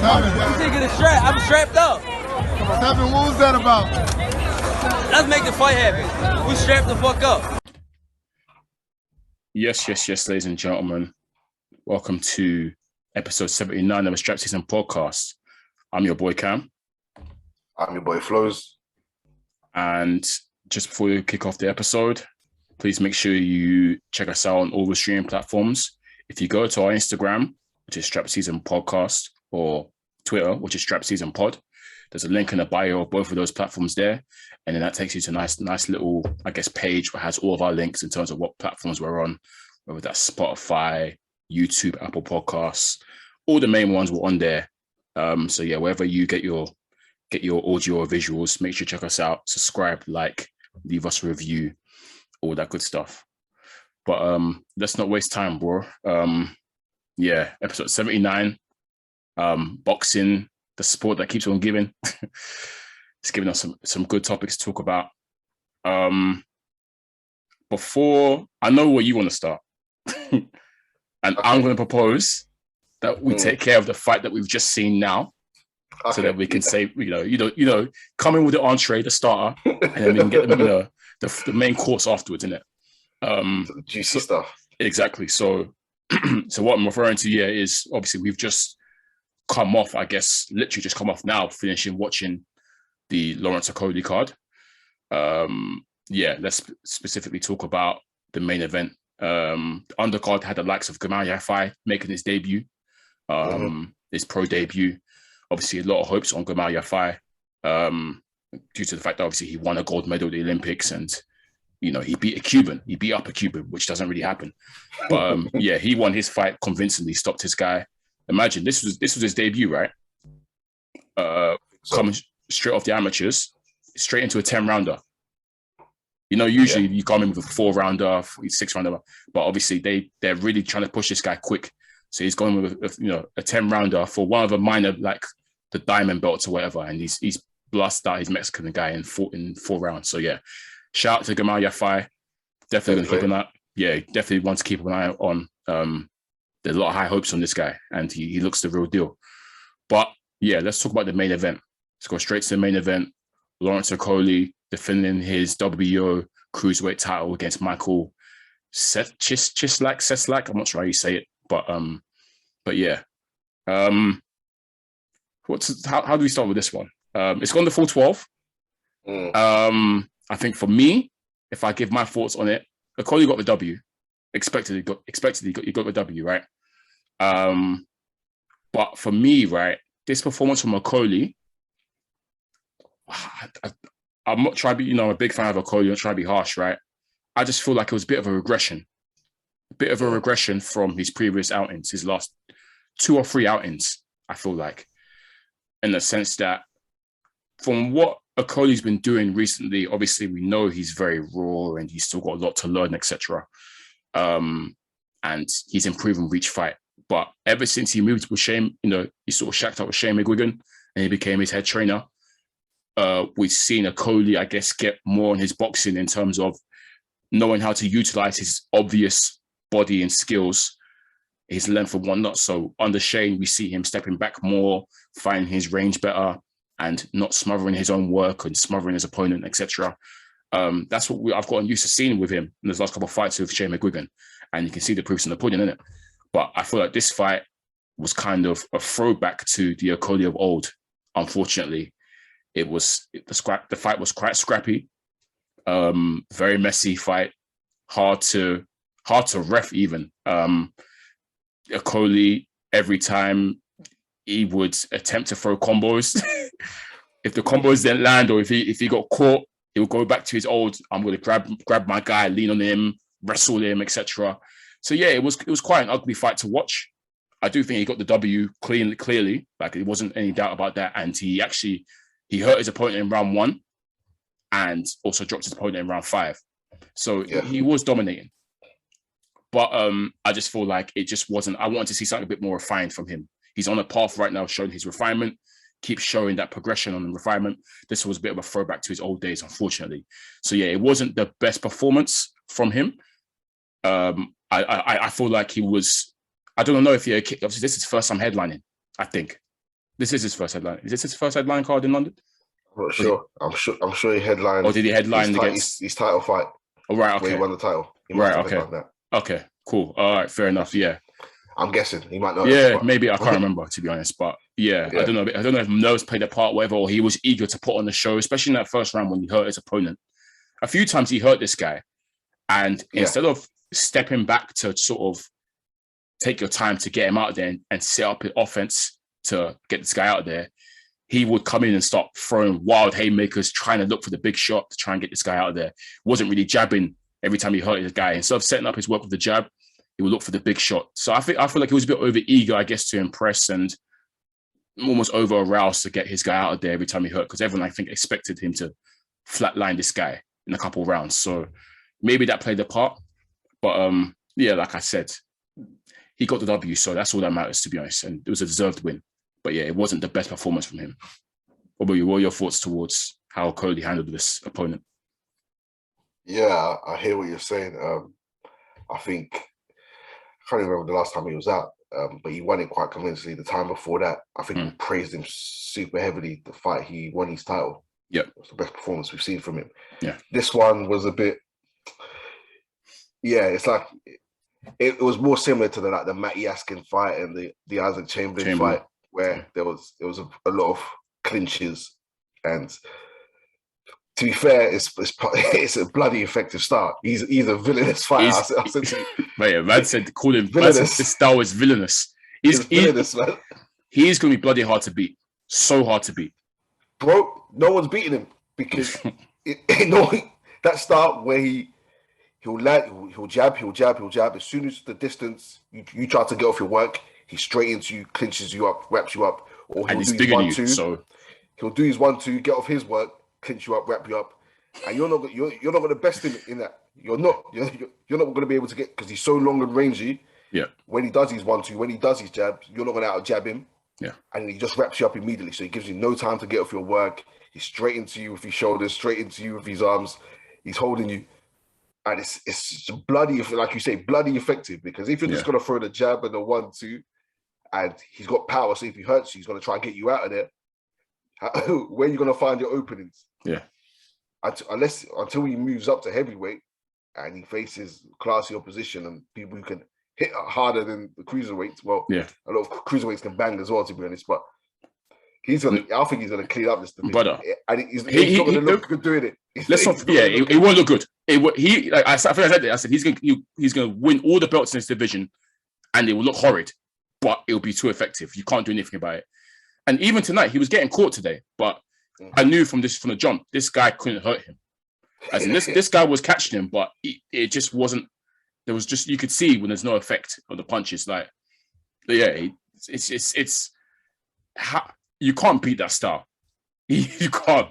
Nigga, the strap. I'm strapped up. Tevin, what was that about? Let's make the fight happen. We strapped the fuck up. Yes, ladies and gentlemen. Welcome to episode 79 of the Strap SZN Podcast. I'm your boy Kam. I'm your boy Flowz. And just before we kick off the episode, please make sure you check us out on all the streaming platforms. If you go to our Instagram, which is Strap SZN Podcast, or Twitter, which is Strap SZN Pod, there's a link in the bio of both of those platforms there. And then that takes you to a nice little, page that has all of our links in terms of what platforms we're on, whether that's Spotify, YouTube, Apple Podcasts, all the main ones were on there. So yeah, wherever you get your audio or visuals, make sure you check us out, subscribe, like, leave us a review, all that good stuff. But let's not waste time, bro. Episode 79, boxing, the sport that keeps on giving. It's giving us some good topics to talk about. Before, I know where you want to start. And okay. I'm going to propose that we take care of the fight that we've just seen now. Okay. So that we can say, come in with the entree, the starter, and then we can get them, the main course afterwards, innit? The juicy stuff. Exactly. So what I'm referring to here is obviously we've just come off, literally just come off now, finishing watching the Lawrence Okolie card. Let's specifically talk about the main event. The undercard had the likes of Gamal Yafai making his debut, his pro debut. Obviously, a lot of hopes on Gamal Yafai due to the fact that obviously he won a gold medal at the Olympics and, he beat a Cuban. He beat up a Cuban, which doesn't really happen. But he won his fight convincingly, stopped his guy. Imagine, this was his debut, right? Coming straight off the amateurs, straight into a 10-rounder. Usually you come in with a 4-rounder, 6-rounder, but obviously they're really trying to push this guy quick. So he's going with a 10-rounder for one of the minor, like the diamond belts or whatever, and he's blasted out his Mexican guy in four rounds. So yeah, shout out to Gamal Yafai. Definitely going to keep an eye. Yeah, definitely want to keep an eye on. There's a lot of high hopes on this guy, and he looks the real deal. But yeah, let's talk about the main event. Let's go straight to the main event. Lawrence Okolie defending his WBO cruiserweight title against Michael Cieslak. I'm not sure how you say it, but yeah. How do we start with this one? It's gone the full 12. I think for me, if I give my thoughts on it, Okolie got the W. Expected he got the W, right? But for me, right, this performance from Okolie, I'm not trying to be, I'm a big fan of Okolie, I'm not trying to be harsh, right? I just feel like it was a bit of a regression. From his previous outings, his last 2 or 3 outings, I feel like. In the sense that from what Okolie's been doing recently, obviously we know he's very raw and he's still got a lot to learn, etc. And he's improving with each fight. But ever since he moved with Shane, he sort of shacked up with Shane McGuigan and he became his head trainer. We've seen Okolie, get more on his boxing in terms of knowing how to utilize his obvious body and skills, his length and whatnot. So under Shane, we see him stepping back more, finding his range better, and not smothering his own work and smothering his opponent, etc. That's what I've gotten used to seeing with him in the last couple of fights with Shane McGuigan, and you can see the proofs in the pudding, innit? But I feel like this fight was kind of a throwback to the Okolie of old. Unfortunately, the fight was quite scrappy, very messy fight, hard to ref even. Okolie, every time he would attempt to throw combos, if the combos didn't land or if he got caught, he would go back to his old, I'm going to grab my guy, lean on him, wrestle him, etc. So yeah, it was quite an ugly fight to watch. I do think he got the W clearly, like there wasn't any doubt about that. And he hurt his opponent in round 1 and also dropped his opponent in round 5. So yeah, he was dominating. But I just feel like it just wasn't, I wanted to see something a bit more refined from him. He's on a path right now showing his refinement, keeps showing that progression on the refinement. This was a bit of a throwback to his old days, unfortunately. So yeah, it wasn't the best performance from him. I feel like he was, I don't know if obviously this is his first time headlining, I think. This is his first headline. Is this his first headline card in London? I'm not sure. I'm sure he headlined. Or did he headline against his title fight? Oh, right, okay. Where he won the title. He right, okay. That. Okay, cool. All right, fair enough. Yeah. I'm guessing he might not. Yeah, maybe I can't remember, to be honest. But yeah, I don't know. I don't know if nerves played a part, whatever, or he was eager to put on the show, especially in that first round when he hurt his opponent. A few times he hurt this guy, and instead of stepping back to sort of take your time to get him out there and set up an offense to get this guy out there, he would come in and start throwing wild haymakers, trying to look for the big shot to try and get this guy out there. Wasn't really jabbing every time he hurt his guy. Instead of setting up his work with the jab, he would look for the big shot. So I feel like he was a bit over eager, I guess, to impress and almost over aroused to get his guy out of there every time he hurt, because everyone, I think, expected him to flatline this guy in a couple of rounds. So maybe that played a part. But yeah, like I said, he got the W, so that's all that matters, to be honest. And it was a deserved win. But yeah, it wasn't the best performance from him. What were your thoughts towards how Okolie handled this opponent? Yeah, I hear what you're saying. I think, I can't even remember the last time he was out, but he won it quite convincingly. The time before that, I think we praised him super heavily. The fight he won his title. Yeah, it was the best performance we've seen from him. Yeah, this one was a bit. Yeah, it's like it was more similar to the Matty Askin fight and the Isaac Chamberlain fight, where there was a lot of clinches, and to be fair, it's a bloody effective start. He's a villainous fighter. I said to you, man said call him villainous. This style is villainous. He's villainous, man. He's going to be bloody hard to beat. So hard to beat, bro. No one's beating him because that start where he'll jab. As soon as the distance you try to get off your work, he straight into you, clinches you up, wraps you up, or he'll do his 1-2. So he'll do his 1-2, get off his work, clinch you up, wrap you up, and you're not going to best him in that. You're not going to be able to get, because he's so long and rangy. Yeah. When he does his 1-2, when he does his jabs, you're not going to out jab him. Yeah. And he just wraps you up immediately, so he gives you no time to get off your work. He's straight into you with his shoulders, straight into you with his arms. He's holding you. And it's bloody, like you say, bloody effective, because if you're just going to throw the jab and the 1-2, and he's got power, so if he hurts you, he's going to try and get you out of there. Where are you going to find your openings? Yeah. Until he moves up to heavyweight and he faces classy opposition and people who can hit harder than the cruiserweights. Well, a lot of cruiserweights can bang as well, to be honest, but I think he's going to clean up this division. Brother, and he's not going to look good doing it. It won't look good. I said he's going to win all the belts in this division, and it will look horrid, but it will be too effective. You can't do anything about it. And even tonight, he was getting caught today, but I knew from the jump, this guy couldn't hurt him. As in, this guy was catching him, but it just wasn't. There was just, you could see when there's no effect on the punches. Like, yeah, it's how you can't beat that style. You can't.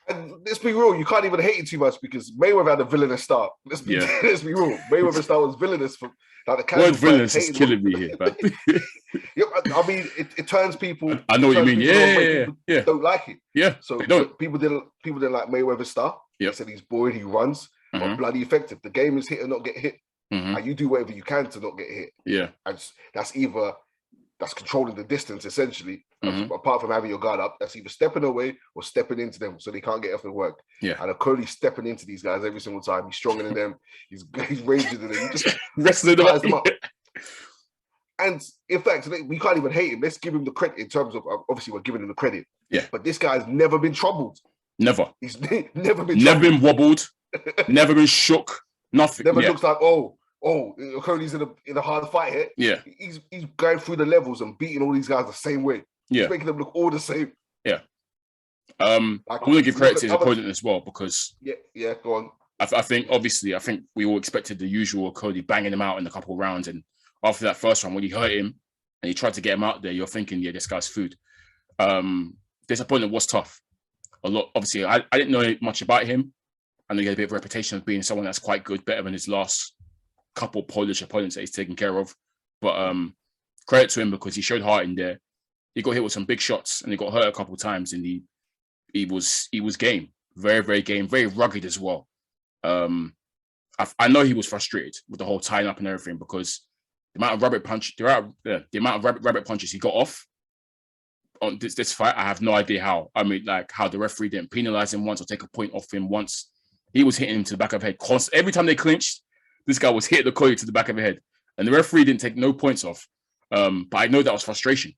And let's be real, you can't even hate it too much because Mayweather had a villainous start. Let's be real. Mayweather's start was villainous from like the word villainous is killing me here, man. I mean, it turns people. I know what you mean. Yeah. Don't like it. Yeah. So people didn't like Mayweather's start. Yeah. They said he's boring, he runs, but bloody effective. The game is hit and not get hit, and you do whatever you can to not get hit. Yeah. And that's controlling the distance essentially. Apart from having your guard up, that's either stepping away or stepping into them so they can't get off their work. Yeah. And Okolie's stepping into these guys every single time. He's stronger than them. He's raging than them. He just wrestling them up. And in fact, we can't even hate him. Let's give him the credit in terms of, obviously we're giving him the credit. Yeah. But this guy's never been troubled. Never. He's never been Never been wobbled. Never been shook. Nothing. Never looks like, Okolie's in a hard fight here. Yeah. He's going through the levels and beating all these guys the same way. Yeah. He's making them look all the same. Yeah. I want to give credit to his opponent as well, because go on. I think we all expected the usual Okolie banging him out in a couple of rounds, and after that first round when he hurt him and he tried to get him out there, you're thinking, this guy's food. This opponent was tough. A lot. Obviously, I didn't know much about him. I know he had a bit of a reputation of being someone that's quite good, better than his last couple Polish opponents that he's taken care of. But credit to him because he showed heart in there. He got hit with some big shots and he got hurt a couple of times, and he was game, very, very game, very rugged as well. I know he was frustrated with the whole tying up and everything, because the amount of rabbit punches he got off on this fight, I have no idea how. I mean, like how the referee didn't penalize him once or take a point off him once. He was hitting him to the back of the head constantly. Every time they clinched, this guy was hitting Okolie to the back of the head, and the referee didn't take no points off. But I know that was frustration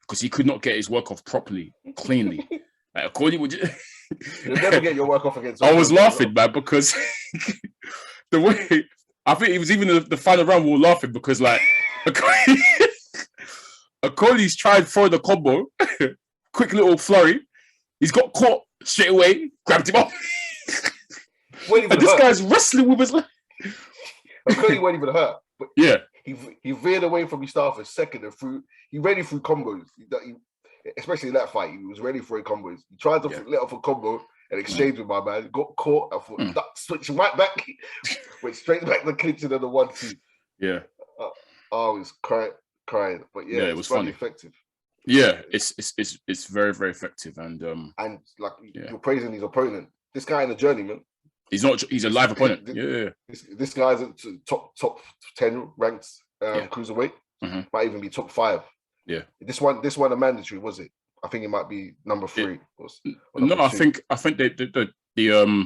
because he could not get his work off properly, cleanly. Like Okolie would. You'll never get your work off against. I was laughing, man, because the way I think it was even the final round we were laughing because like Okolie's tried for the combo, quick little flurry. He's got caught straight away, grabbed him up. And this guy's wrestling with his leg. Okolie wasn't even hurt. But yeah. He veered away from his start for a second and he ready for combos. Especially in that fight, he was ready for combos. He tried to let off a combo and exchange with my man. Got caught. I thought, switching right back. Went straight back to the clinching of the 1-2. Yeah. I was crying. But yeah, it was funny. Effective. Yeah, it's very, very effective. And like you're praising his opponent. This guy in the journey, man. He's a live opponent. This guy's at top 10 ranked cruiserweight. Mm-hmm. Might even be top 5. Yeah. This one a mandatory, was it? I think it might be number 3. No, I think the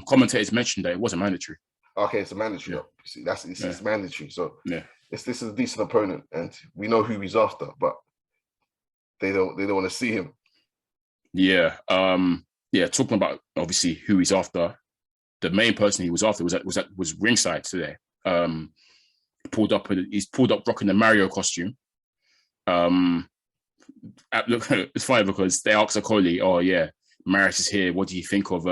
commentators mentioned that it wasn't mandatory. Okay, it's a mandatory. Yeah. See, it's mandatory. So this is a decent opponent, and we know who he's after, but they don't want to see him. Yeah. Talking about obviously who he's after. The main person he was after was ringside today. He's pulled up rocking the Mario costume. Look, it's funny because they asked Okolie, "Oh yeah, Maris is here. What do you think of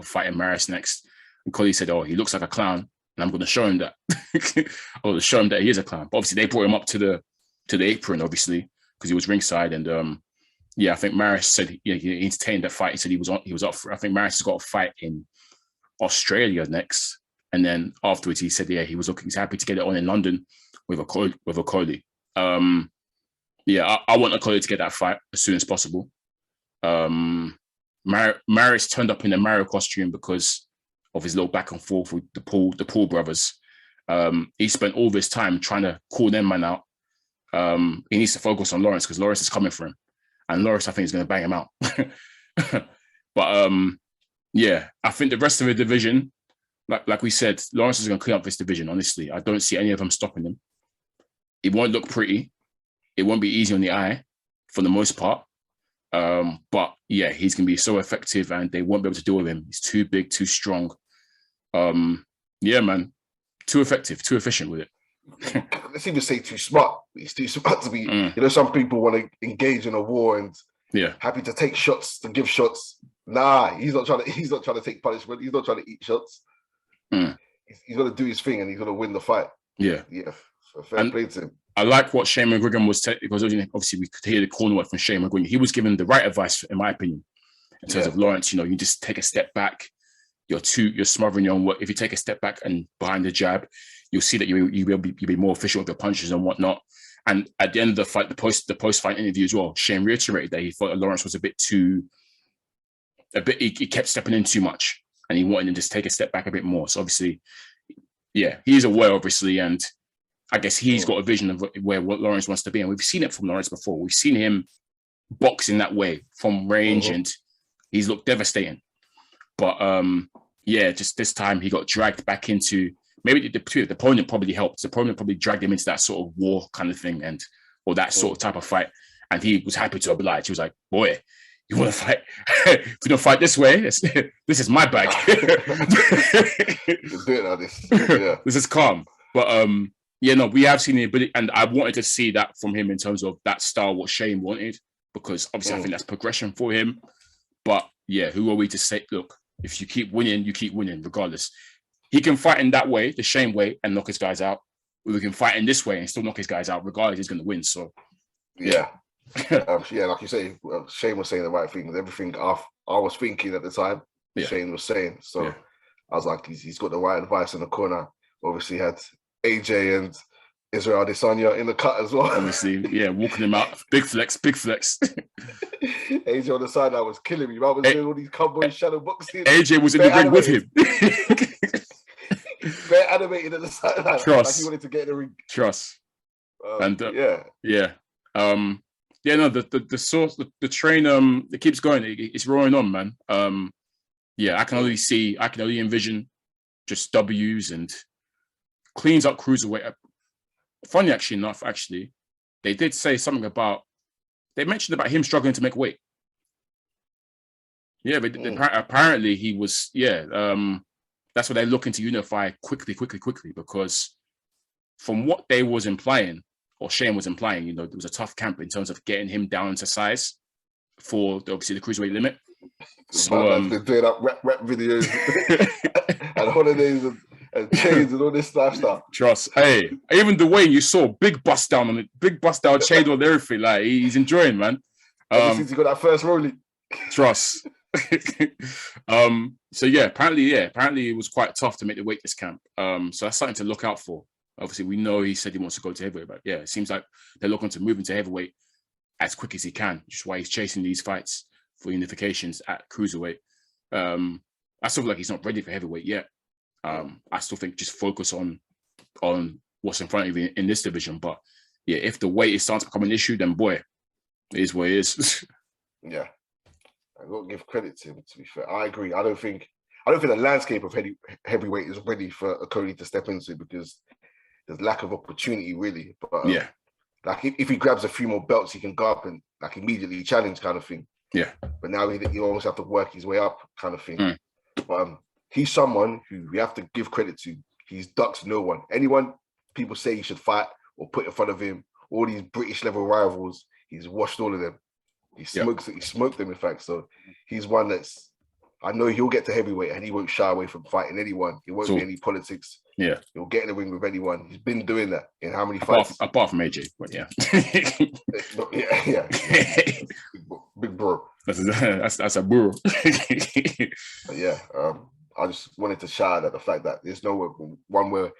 fighting Maris next?" And Okolie said, "Oh, he looks like a clown, and I'm going to show him that. I'm going to show him that he is a clown." But obviously, they brought him up to the apron, obviously, because he was ringside. And I think Maris said he entertained that fight. He said he was up for. I think Maris has got a fight in Australia next, and then afterwards he said he's happy to get it on in London with Okolie. I want Okolie to get that fight as soon as possible. Maris turned up in a Mario costume because of his little back and forth with the Paul brothers. He spent all this time trying to call them man out. He needs to focus on Lawrence because Lawrence is coming for him, and Lawrence I think is going to bang him out. But I think the rest of the division, like we said, Lawrence is going to clean up this division. Honestly, I don't see any of them stopping him. It won't look pretty. It won't be easy on the eye for the most part. But he's going to be so effective and they won't be able to deal with him. He's too big, too strong. Man, too effective, too efficient with it. Let's even say too smart. He's too smart to be, some people want to engage in a war and happy to take shots, to give shots. Nah, he's not trying to take punishment. He's not trying to eat shots. He's going to do his thing and he's going to win the fight. Yeah. Fair play to him. I like what Shane McGuigan was because obviously we could hear the corner work from Shane McGuigan. He was given the right advice, in my opinion, in terms of Lawrence. You just take a step back. You're smothering your own work. If you take a step back and behind the jab, you'll see that you'll be more efficient with your punches and whatnot. And at the end of the fight, the post fight interview as well, Shane reiterated that he thought Lawrence was he kept stepping in too much, and he wanted to just take a step back a bit more. So obviously, he's aware, obviously, and I guess he's got a vision of where what Lawrence wants to be. And we've seen it from Lawrence before. We've seen him boxing that way from range and he's looked devastating. But just this time he got dragged back into, maybe the opponent probably helped. The opponent probably dragged him into that sort of war kind of thing or that sort of type of fight. And he was happy to oblige. He was like, "Boy, you want to fight? If you don't fight this way, this is my bag." This is calm. But we have seen the ability, and I wanted to see that from him in terms of that style, what Shane wanted, because obviously I think that's progression for him. But who are we to say, look, if you keep winning, regardless. He can fight in that way, the Shane way, and knock his guys out. Or we can fight in this way and still knock his guys out, regardless, he's going to win. So, like you say, Shane was saying the right thing. Everything I was thinking at the time, Shane was saying. So I was like, he's got the right advice in the corner. Obviously, had AJ and Israel Adesanya in the cut as well. Obviously, walking him out. Big flex. AJ on the side, I was killing me. I was doing all these cowboy shadow boxing. AJ was in the ring with him. Very animated at the side. Trust. Like he wanted to get in the ring. Trust. Yeah, no, the source, the train, it keeps going. It's rolling on, man. Yeah, I can only envision just W's and cleans up cruiserweight. Funny, actually enough, they did say something about, they mentioned about him struggling to make weight. Yeah, but apparently he was, that's what they're looking to unify quickly, because from what they was implying, or Shane was implying, you know, there was a tough camp in terms of getting him down to size for obviously the cruiserweight limit. So they're doing up rap videos and holidays and chains and all this stuff. Trust. Hey, even the way you saw big bust down on it, big bust down chain on everything, like he's enjoying, man. Ever since he got that first rolling. Trust. So apparently it was quite tough to make the weight this camp. So that's something to look out for. Obviously, we know he said he wants to go to heavyweight, but it seems like they're looking to move into heavyweight as quick as he can, which is why he's chasing these fights for unifications at cruiserweight. I still feel like he's not ready for heavyweight yet. I still think just focus on what's in front of you in this division. But if the weight is starting to become an issue, then boy, it is what it is. Yeah. I got to give credit to him, to be fair. I agree. I don't think the landscape of heavyweight is ready for Okolie to step into, because there's lack of opportunity, really. But like if he grabs a few more belts, he can go up and like immediately challenge, kind of thing. Yeah. But now he almost have to work his way up, kind of thing. But he's someone who we have to give credit to. He's ducked no one. Anyone people say he should fight or put in front of him, all these British level rivals, he's washed all of them. He smoked them, in fact. So he's one that's, I know he'll get to heavyweight and he won't shy away from fighting anyone. He won't be any politics. Yeah. He'll get in the ring with anyone. He's been doing that in how many fights? Apart from AJ, but yeah. Big bro. That's a bro. I just wanted to shout at the fact that there's no one we're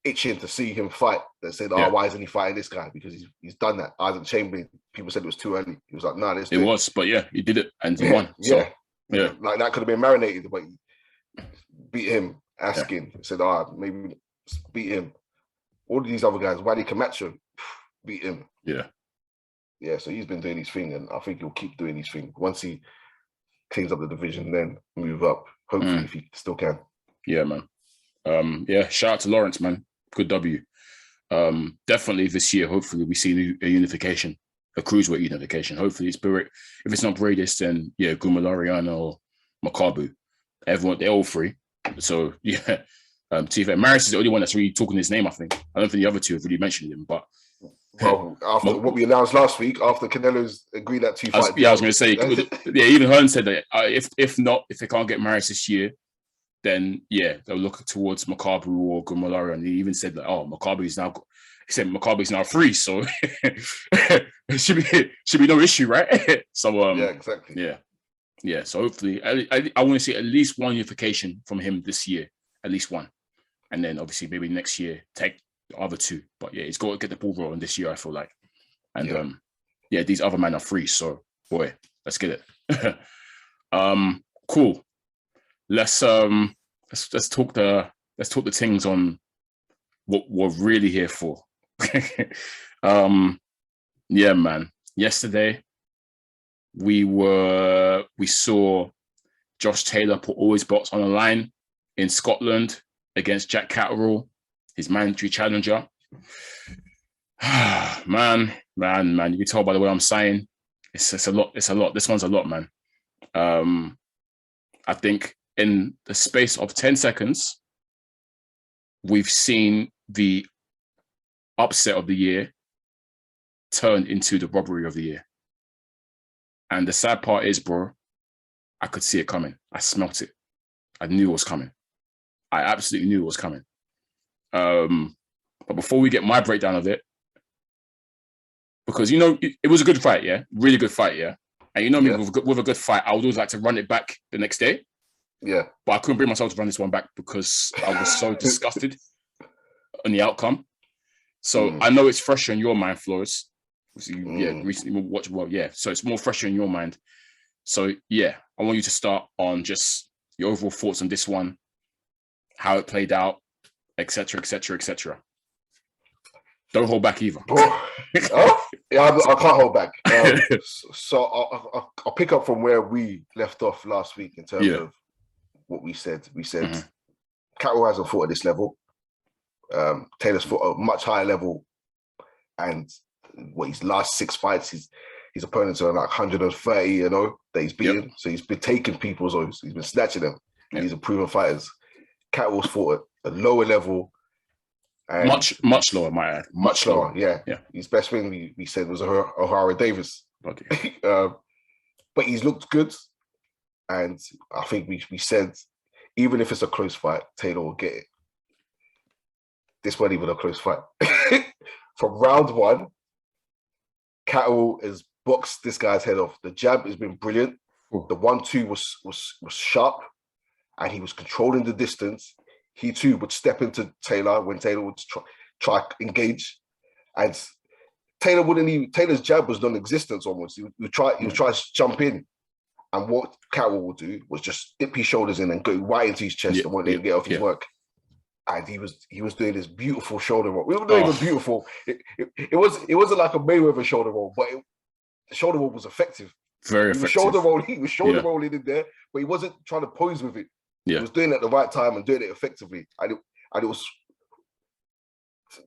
itching to see him fight that said, why isn't he fighting this guy? Because he's done that. Isaac Chamberlain, people said it was too early. He was like, nah, let's do it. It was, but he did it and he won. So, yeah. Like that could have been marinated, but beat him, asking, said, maybe beat him. All of these other guys, Wally Camacho, beat him. Yeah. Yeah, so he's been doing his thing, and I think he'll keep doing his thing. Once he cleans up the division, then move up, hopefully, if he still can. Yeah, man. Shout out to Lawrence, man. Good W. Definitely this year, hopefully, we see a unification, a cruiserweight unification. Hopefully, Spirit. If it's not Bradis, then Gumalariano or Makabu. Everyone, they're all free. So, to be fair, Maris is the only one that's really talking his name, I think. I don't think the other two have really mentioned him, but... Well, after what we announced last week, after Canelo's agreed that 2 fights. I was going to say, even Hearn said that if they can't get Maris this year, then they'll look towards Makabu or Gumalari. And he even said that, Makabu's now free, so it should be no issue, right? So exactly. Yeah. So hopefully, I want to see at least one unification from him this year, at least one, and then obviously maybe next year take the other two. But he's got to get the ball rolling this year, I feel like. And these other men are free, so boy, let's get it. Cool. Let's talk the things on what we're really here for. Man. Yesterday we saw Josh Taylor put all his belts on the line in Scotland against Jack Catterall, his mandatory challenger. man, you can tell by the way I'm saying it's a lot. This one's a lot, man. I think in the space of 10 seconds, we've seen the upset of the year turned into the robbery of the year. And the sad part is, bro, I could see it coming. I smelt it. I knew it was coming. I absolutely knew it was coming. But before we get my breakdown of it, because, it was a good fight, really good fight, and me, with a good fight, I would always like to run it back the next day. Yeah. But I couldn't bring myself to run this one back because I was so disgusted on the outcome. So I know it's fresher in your mind, Flowz. Recently watched so it's more fresher in your mind. So I want you to start on just your overall thoughts on this one, how it played out, etc. Don't hold back either. Yeah, I can't hold back. So I'll pick up from where we left off last week in terms of what we said. We said Catterall hasn't fought at this level. Taylor's fought at a much higher level, and his last 6 fights, his opponents are like 130, that he's beaten. Yep. So he's been taking people's oaths. He's been snatching them. Yep. These are proven fighters. Catterall's fought at a lower level. And much lower, might add. Much lower, yeah. His best win, we said, was O'Hara Davis. Okay. But he's looked good. And I think we said, even if it's a close fight, Taylor will get it. This wasn't even a close fight. From round 1, Catterall has boxed this guy's head off. The jab has been brilliant. Ooh. The 1-2 was sharp, and he was controlling the distance. He too would step into Taylor when Taylor would try engage, and Taylor's jab was non-existent almost. He would try to jump in, and what Catterall would do was just dip his shoulders in and go right into his chest and want him to get off his work. And he was doing this beautiful shoulder roll. It wasn't even beautiful. It wasn't like a Mayweather shoulder roll, but the shoulder roll was effective. Very effective. He was shoulder rolling in there, but he wasn't trying to pose with it. Yeah. He was doing it at the right time and doing it effectively. And it was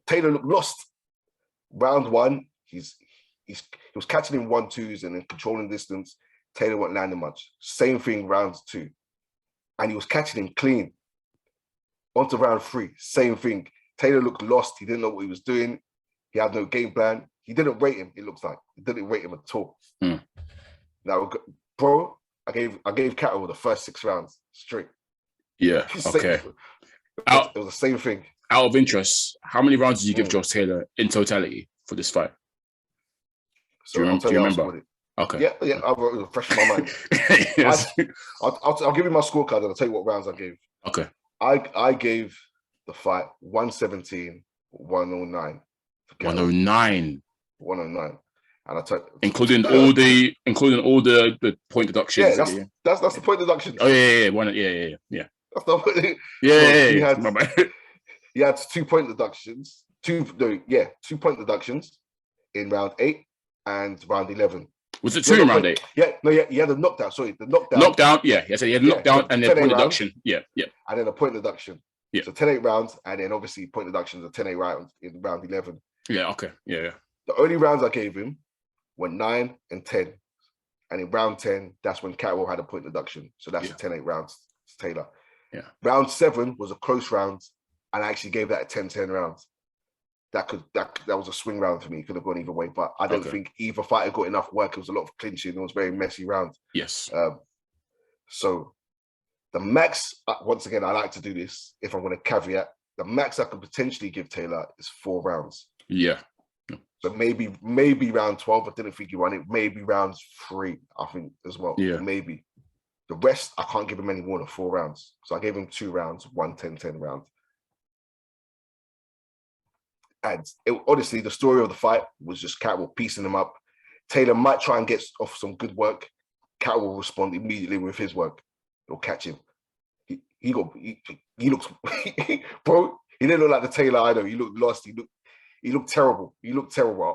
Taylor looked lost. Round 1, he was catching him 1-2s and then controlling distance. Taylor wasn't landing much. Same thing round 2. And he was catching him clean. On to round 3, same thing. Taylor looked lost. He didn't know what he was doing. He had no game plan. He didn't rate him, it looks like. He didn't rate him at all. Now, bro, I gave Catterall the first 6 rounds straight. Yeah, okay. It was the same thing. Out of interest, how many rounds did you give Josh Taylor in totality for this fight? So do you remember? Okay. Yeah, I wrote it fresh in my mind. Yes. I'll give you my scorecard and I'll tell you what rounds I gave. Okay. I gave the fight 117, 109. 109. 109. And I took including all the point deductions. Yeah, that's the point deduction. Oh yeah. That's the point. He had 2 point deductions. 2 point deductions in round 8 and round 11. Was it 2 in round 8? Yeah, he had a knockdown. Sorry, the knockdown. Knockdown, yeah. He had a knockdown and then point deduction. Yeah. And then a point deduction. Yeah. So 10-8 rounds, and then obviously point deductions are 10-8 rounds in round 11. Yeah, okay. Yeah. The only rounds I gave him were 9 and 10. And in round 10, that's when Catterall had a point deduction. So that's the 10-8 rounds to Taylor. Yeah. Round 7 was a close round, and I actually gave that a 10-10 rounds. That was a swing round for me. It could have gone either way, but I don't think either fighter got enough work. It was a lot of clinching. It was a very messy round. Yes. So the max, once again, I like to do this if I'm going to caveat, the max I could potentially give Taylor is 4 rounds. Yeah. So maybe round 12, I didn't think he won it. Maybe round 3, I think, as well. Yeah. Maybe. The rest, I can't give him any more than 4 rounds. So I gave him 2 rounds, 1 10-10 round. And honestly, the story of the fight was just Catterall piecing him up. Taylor might try and get off some good work. Catterall will respond immediately with his work. He'll catch him. He looks, bro, he didn't look like the Taylor I know. He looked lost. He looked terrible.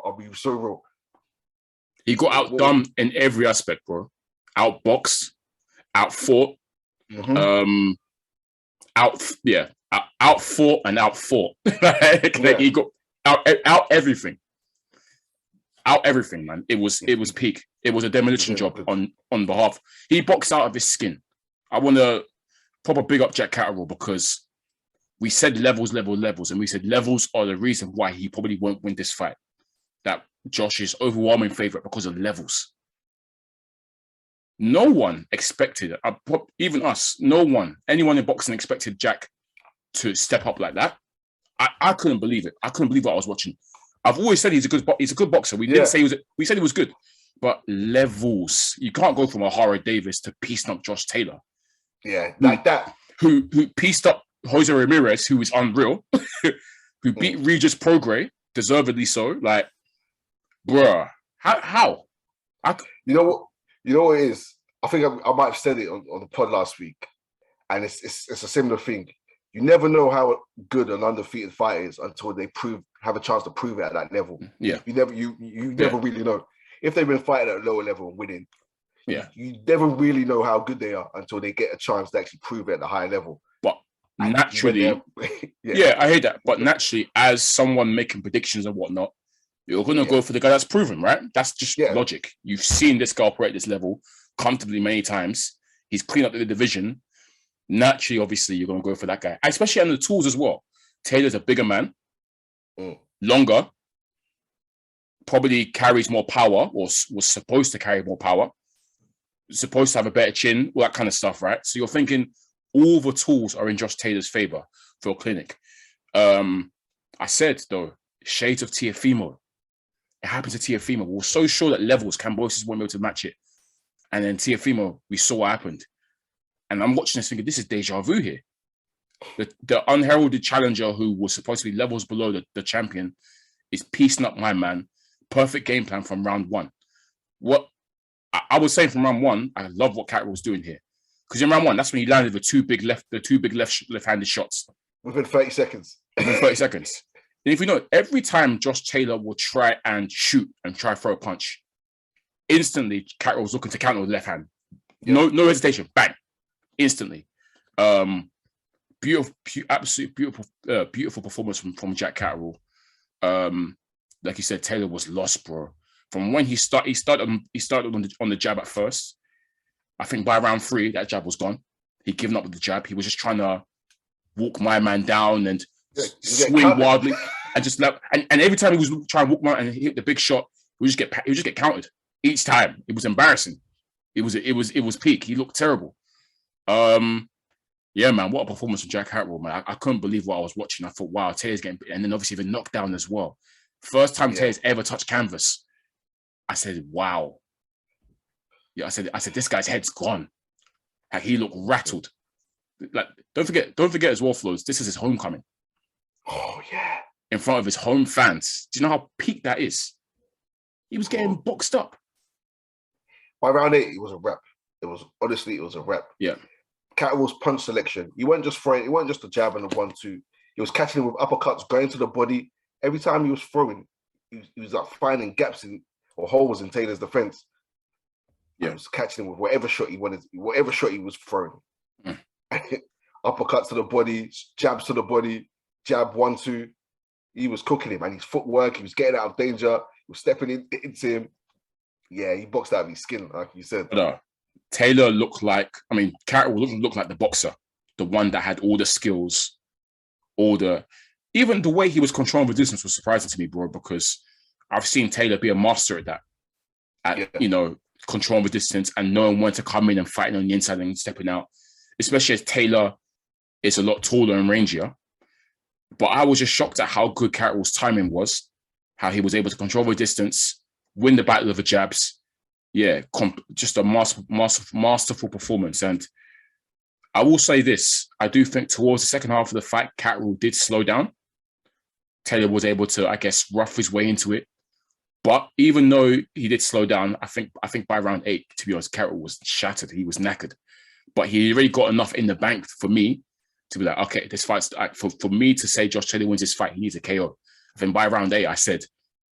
I'll be so real. He got outdone in every aspect, bro. Outboxed, outfought, outfought and outfought. He got out everything. Out everything, man. It was peak. It was a demolition job on behalf. He boxed out of his skin. I want to proper big up Jack Catterall because we said levels, and we said levels are the reason why he probably won't win this fight. That Josh is overwhelming favorite because of levels. No one expected, even us, anyone in boxing expected Jack to step up like that. I couldn't believe it. I couldn't believe what I was watching. I've always said he's a good boxer. We didn't say we said he was good, but levels. You can't go from O'Hara Davis to piecing up Josh Taylor. Yeah, like that. Who pieced up Jose Ramirez, who is unreal, who beat Regis Prograis, deservedly so. Like, bruh, how? You know what it is? I think I might have said it on the pod last week, and it's a similar thing. You never know how good an undefeated fighter is until they prove have a chance to prove it at that level. Yeah. You never really know. If they've been fighting at a lower level and winning, you never really know how good they are until they get a chance to actually prove it at the higher level. But naturally, I hate that. But naturally, as someone making predictions and whatnot, you're going to go for the guy that's proven, right? That's just logic. You've seen this guy operate at this level comfortably many times. He's cleaned up the division. Naturally, obviously, you're going to go for that guy, especially on the tools as well. Taylor's a bigger man, longer, probably carries more power, or was supposed to carry more power, supposed to have a better chin, all that kind of stuff, right? So you're thinking all the tools are in Josh Taylor's favor for a clinic. I said, though, shades of Tiafimo. It happened to Tiafimo. We were so sure that levels, Kambosos won't be able to match it. And then Tiafimo, we saw what happened. And I'm watching this thinking, this is deja vu here. The unheralded challenger who was supposed to be levels below the champion is piecing up my man. Perfect game plan from round one. What I was saying from round one, I love what Catterall was doing here. Because in round one, that's when he landed the two big left-handed shots. Within 30 seconds. Within 30 seconds. And if you know, every time Josh Taylor will try and shoot and try throw a punch, instantly Catterall was looking to counter with the left hand. No hesitation. Bang. Instantly. Absolutely beautiful performance from Jack Catterall. Like you said, Taylor was lost, bro. From when he started on the jab at first. I think by round 3, that jab was gone. He'd given up with the jab. He was just trying to walk my man down and swing wildly, and just and every time he was trying to walk my man and hit the big shot, he would just get countered each time. It was embarrassing. It was peak. He looked terrible. Yeah, man, what a performance from Jack Catterall, man. I couldn't believe what I was watching. I thought, wow, Taylor's getting, and then obviously the knockdown as well. First time Taylor's ever touched canvas. I said, wow. Yeah, I said, this guy's head's gone. Like, he looked rattled. Like, don't forget as well, Flowz, this is his homecoming. Oh, yeah. In front of his home fans. Do you know how peak that is? He was getting boxed up. By round 8, it was a wrap. It was a wrap. Yeah. Catterall's punch selection. He wasn't just throwing, it wasn't just a jab and a 1-2. He was catching him with uppercuts, going to the body. Every time he was throwing, he was like finding gaps in or holes in Taylor's defense. Yeah. He was catching him with whatever shot he wanted, whatever shot he was throwing. Uppercuts to the body, jabs to the body, jab 1-2. He was cooking him, and his footwork, he was getting out of danger, he was stepping into him. Yeah, he boxed out of his skin, like you said. Taylor looked like, Catterall looked like the boxer, the one that had all the skills, even the way he was controlling the distance was surprising to me, bro, because I've seen Taylor be a master at that, controlling the distance and knowing when to come in and fighting on the inside and stepping out, especially as Taylor is a lot taller and rangier. But I was just shocked at how good Catterall's timing was, how he was able to control the distance, win the battle of the jabs. Yeah, just a masterful performance. And I will say this, I do think towards the second half of the fight, Catterall did slow down. Taylor was able to, I guess, rough his way into it. But even though he did slow down, I think by round 8, to be honest, Catterall was shattered. He was knackered. But he already got enough in the bank for me to be like, okay, this fight's, for me to say Josh Taylor wins this fight, he needs a KO. I think by round 8, I said,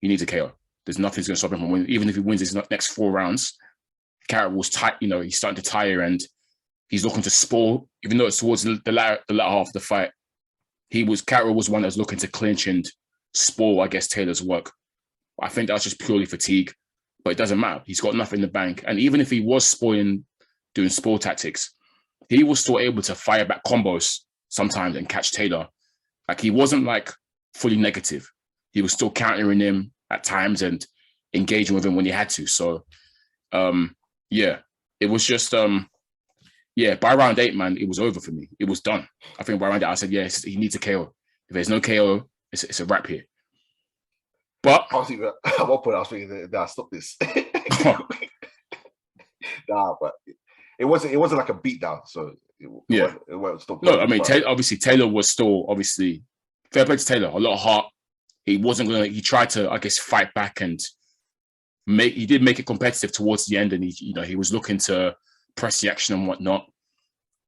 he needs a KO. There's nothing's going to stop him from winning. Even if he wins his next 4 rounds, Catterall's tight, he's starting to tire and he's looking to spoil, even though it's towards the latter half of the fight. Catterall was one that was looking to clinch and spoil, I guess, Taylor's work. I think that's just purely fatigue, but it doesn't matter. He's got enough in the bank. And even if he was spoiling, doing spoil tactics, he was still able to fire back combos sometimes and catch Taylor. Like, he wasn't like fully negative. He was still countering him at times and engaging with him when he had to. So, it was just, by round 8, man, it was over for me. It was done. I think by round 8, I said, yes, he needs a KO. If there's no KO, it's a wrap here. But I was thinking, at one point I was thinking, nah, stop this. Nah, but it wasn't like a beatdown, so it won't stop. No, I mean, obviously Taylor was still fair play to Taylor, a lot of heart. He tried to, I guess, fight back and he did make it competitive towards the end, and he was looking to press the action and whatnot.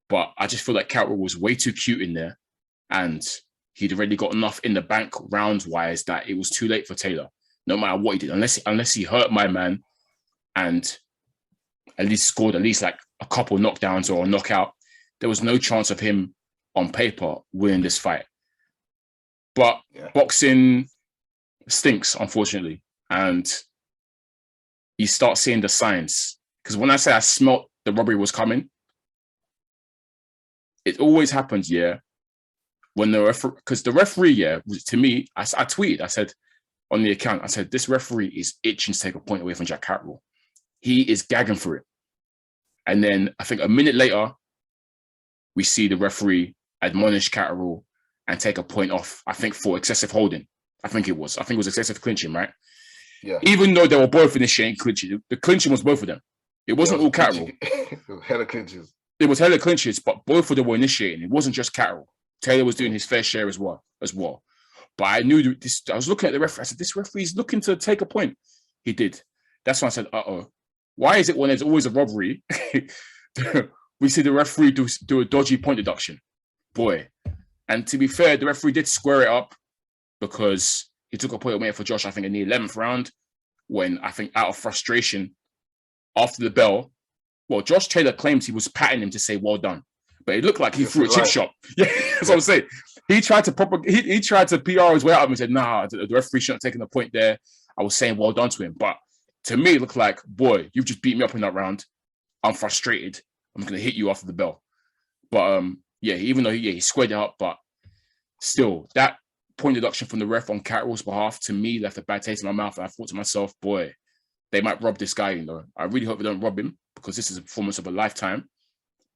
But I just feel like Catterall was way too cute in there, and he'd already got enough in the bank rounds-wise that it was too late for Taylor, no matter what he did, unless he hurt my man and at least scored at least like a couple knockdowns or a knockout. There was no chance of him on paper winning this fight. But boxing stinks, unfortunately. And you start seeing the signs. Because when I say I smelt the robbery was coming, it always happens, when the referee, because the referee, to me, I tweeted, I said on the account, I said, this referee is itching to take a point away from Jack Catterall. He is gagging for it. And then I think a minute later, we see the referee admonish Catterall and take a point off, I think for excessive holding. I think it was excessive clinching, right? Yeah. Even though they were both initiating clinching, the clinching was both of them. It wasn't all Catterall. Hella clinches. It was hella clinches, but both of them were initiating. It wasn't just Catterall. Taylor was doing his fair share as well. But I knew this. I was looking at the referee. I said, this referee's looking to take a point. He did. That's when I said, why is it when there's always a robbery, we see the referee do a dodgy point deduction? Boy. And to be fair, the referee did square it up because he took a point away for Josh, I think, in the 11th round, when I think out of frustration, after the bell, Josh Taylor claims he was patting him to say, well done. But it looked like he threw a chip shot. Yeah, that's what I'm saying. He tried to he tried to PR his way out of him and said, nah, the referee shouldn't have taken the point there. I was saying well done to him. But to me, it looked like, boy, you've just beat me up in that round. I'm frustrated. I'm going to hit you after the bell. But even though he squared it up, but still, that point deduction from the ref on Catterall's behalf, to me, left a bad taste in my mouth. And I thought to myself, boy, they might rob this guy, I really hope they don't rob him because this is a performance of a lifetime.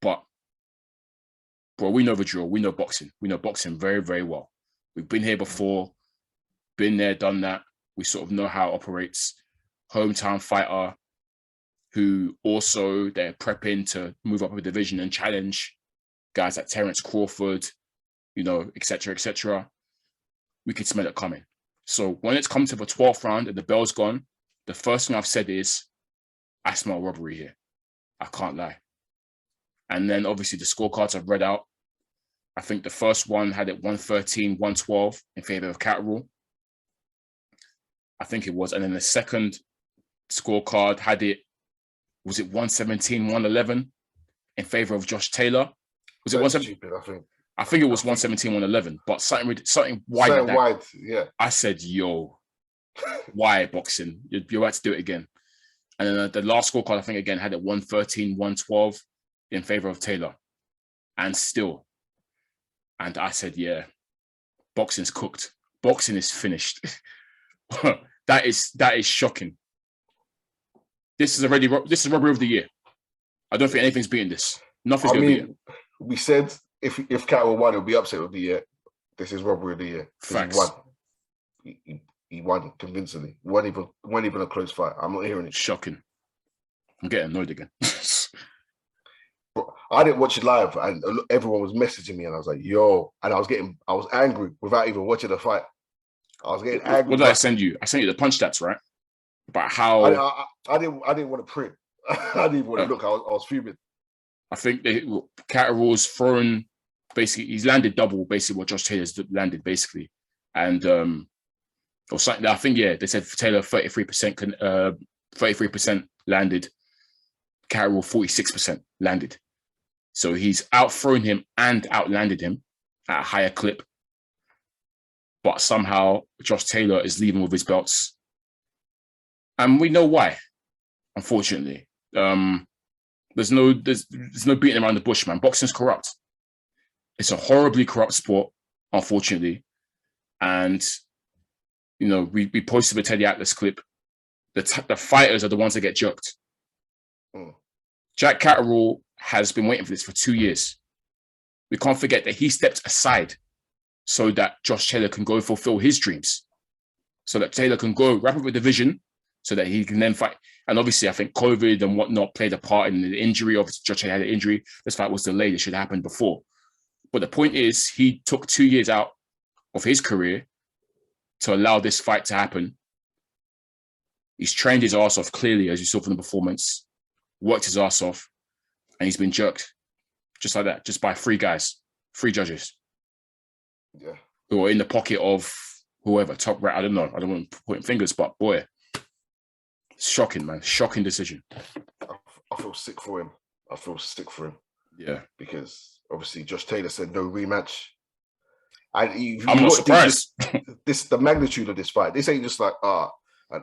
But, bro, we know the drill. We know boxing. We know boxing very, very well. We've been here before, been there, done that. We sort of know how it operates. Hometown fighter who also they're prepping to move up a division and challenge guys like Terence Crawford, et cetera, et cetera. We could smell it coming. So when it's come to the 12th round and the bell's gone, the first thing I've said is, I smell robbery here. I can't lie. And then obviously the scorecards I've read out. I think the first one had it 113, 112 in favor of Catterall. I think it was. And then the second scorecard had it, was it 117, 111 in favor of Josh Taylor? Was it 117? I think it was 117, 111, but something wide. Something wide, yeah. I said, yo, why boxing? You're right to do it again. And then the last scorecard, I think, again, had it 113, 112 in favor of Taylor. And still. And I said, yeah, boxing's cooked. Boxing is finished. That is shocking. This is robbery of the year. I don't think anything's beating this. Nothing's going to beat it. We said if Catterall won, he'll be upset with the year. This is robbery of the year. Facts. He won convincingly. It wasn't even a close fight. I'm not hearing it. Shocking. I'm getting annoyed again. I didn't watch it live, and everyone was messaging me, and I was like, "Yo!" And I was angry without even watching the fight. I was getting angry. What did I send you? I sent you the punch stats, right? About how I didn't want to print. I didn't want to look. I was fuming. I think Catterall's thrown basically. He's landed double, basically what Josh Taylor's landed, basically, and or something. I think they said for Taylor 33% landed. Catterall 46% landed. So he's outthrown him and outlanded him at a higher clip. But somehow Josh Taylor is leaving with his belts. And we know why, unfortunately. There's no beating around the bush, man. Boxing's corrupt. It's a horribly corrupt sport, unfortunately. And, we posted the Teddy Atlas clip. The fighters are the ones that get jerked. Jack Catterall has been waiting for this for 2 years. We can't forget that he stepped aside so that Josh Taylor can go fulfill his dreams, so that Taylor can go wrap up a division so that he can then fight. And obviously, I think COVID and whatnot played a part in the injury. Obviously, Josh Taylor had an injury. This fight was delayed. It should have happened before. But the point is, he took 2 years out of his career to allow this fight to happen. He's trained his ass off, clearly, as you saw from the performance, worked his ass off, and he's been jerked just like that, just by 3 guys, 3 judges. Yeah. who are in the pocket of whoever, top right. I don't know. I don't want to point fingers, but boy, shocking, man. Shocking decision. I feel sick for him. Yeah. Because obviously Josh Taylor said no rematch. And I'm not surprised. The magnitude of this fight. This ain't just like an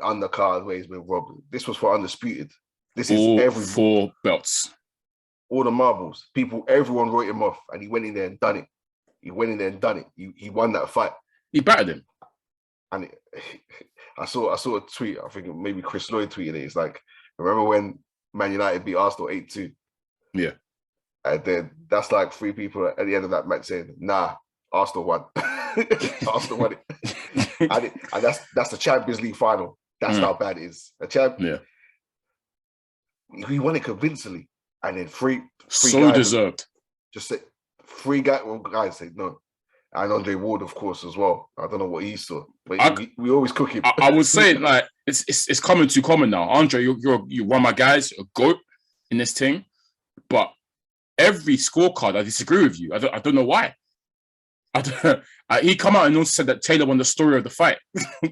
undercard where he's been robbed. This was for undisputed. This is all every 4 belts. All the marbles. Everyone wrote him off, and he went in there and done it. He won that fight. He battered him. And I saw a tweet. I think maybe Chris Lloyd tweeted it. It's like, remember when Man United beat Arsenal 8-2? Yeah. And then that's like 3 people at the end of that match saying, "Nah, Arsenal won." Arsenal won it. And that's the Champions League final. That's how bad it is. He won it convincingly, and then three so guys deserved. Just say 3 guys. Well, guys say no, and Andre Ward, of course, as well. I don't know what he saw, but we always cook him. I would say like it's coming too common now. Andre, you're one of my guys, a GOAT in this thing, but every scorecard I disagree with you. I don't know why. He come out and also said that Taylor won the story of the fight. I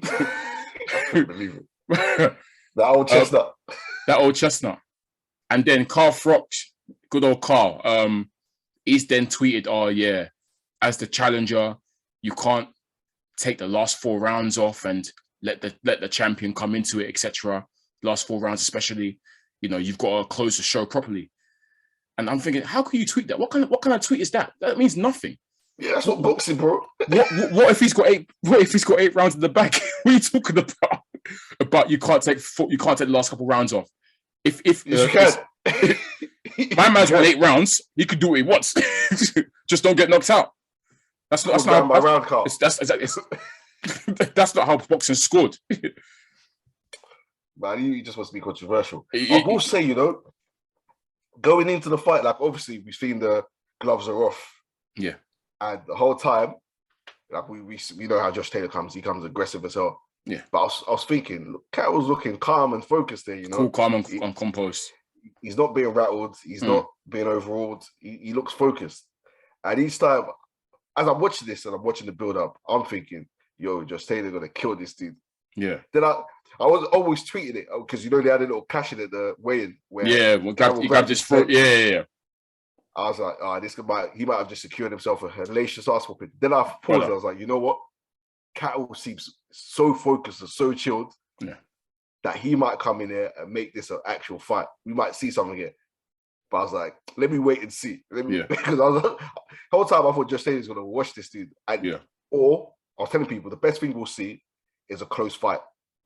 can't believe it. That old chestnut. And then Carl Froch, good old Carl, he's then tweeted, "Oh yeah, as the challenger, you can't take the last 4 rounds off and let the champion come into it, etc. Last 4 rounds, especially, you've got to close the show properly." And I'm thinking, how can you tweet that? What kind of tweet is that? That means nothing. Yeah, that's not boxing, bro. What if he's got 8? What if he's got 8 rounds in the bag? What are you talking about? About you can't take the last couple rounds off. If you can. My man's won 8 rounds, he could do what he wants. Just don't get knocked out. That's not how boxing's scored. Man, he just wants to be controversial. I will say, going into the fight, like obviously we've seen the gloves are off. Yeah. And the whole time, like we know how Josh Taylor comes. He comes aggressive as hell. Yeah. But I was thinking, Catterall's looking calm and focused there. Cool, calm and composed. He's not being rattled. He's not being overawed. He looks focused. And each time, as I'm watching this and I'm watching the build up, I'm thinking, yo, Josh Taylor gonna kill this dude. Yeah. Then I was always tweeting it because they had a little cash in at the weigh-in where he grabbed his throat. Yeah. I was like, he might have just secured himself a hellacious ass whooping. Then I paused. I was like, you know what? Catterall seems so focused and so chilled that he might come in here and make this an actual fight. We might see something here. But I was like, let me wait and see. Because the whole time I thought Josh Taylor's going to watch this dude. Or I was telling people the best thing we'll see is a close fight.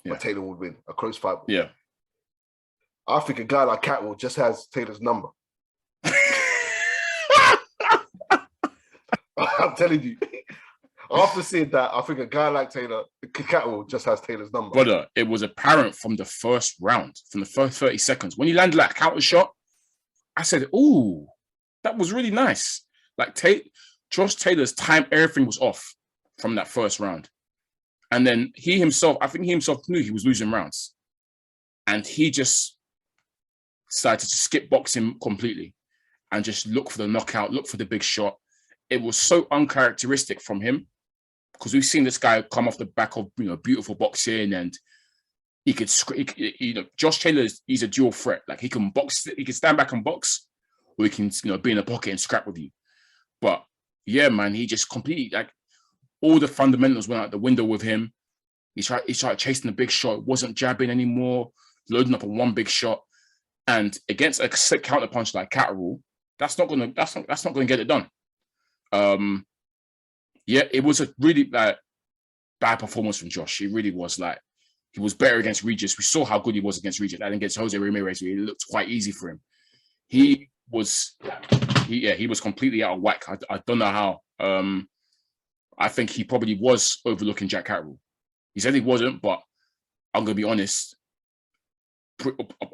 But Taylor would win. A close fight. Yeah. I think a guy like Catterall just has Taylor's number. I'm telling you. After seeing that, I think a guy like Catterall just has Taylor's number. Brother, it was apparent from the first round, from the first 30 seconds. When he landed that counter shot, I said, ooh, that was really nice. Like Josh Taylor's time, everything was off from that first round. And then I think he himself knew he was losing rounds. And he just decided to skip boxing completely and just look for the knockout, look for the big shot. It was so uncharacteristic from him because we've seen this guy come off the back of beautiful boxing, and he could Josh Taylor he's a dual threat. Like he can box, he can stand back and box, or he can be in the pocket and scrap with you. But yeah, man, he just completely all the fundamentals went out the window with him. He started chasing the big shot, wasn't jabbing anymore, loading up on one big shot, and against a sick counterpunch like Catterall, that's not gonna get it done. It was a really bad performance from Josh. He really was he was better against Regis. We saw how good he was against Regis. And against Jose Ramirez, it looked quite easy for him. He was completely out of whack. I don't know how. I think he probably was overlooking Jack Catterall. He said he wasn't, but I'm gonna be honest.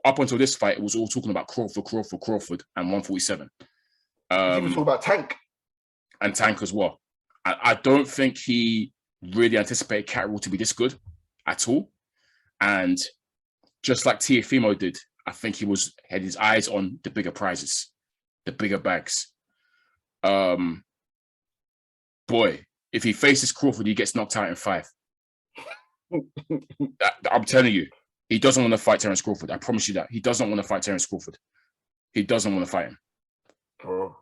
Up until this fight, it was all talking about Crawford, and 147. He was talking about Tank. And Tank as well. I don't think he really anticipated Catterall to be this good at all. And just like Teofimo did, I think he had his eyes on the bigger prizes, the bigger bags. Boy, if he faces Crawford, he gets knocked out in 5. I'm telling you, he doesn't want to fight Terence Crawford. I promise you that. He doesn't want to fight Terence Crawford. He doesn't want to fight him. Bro,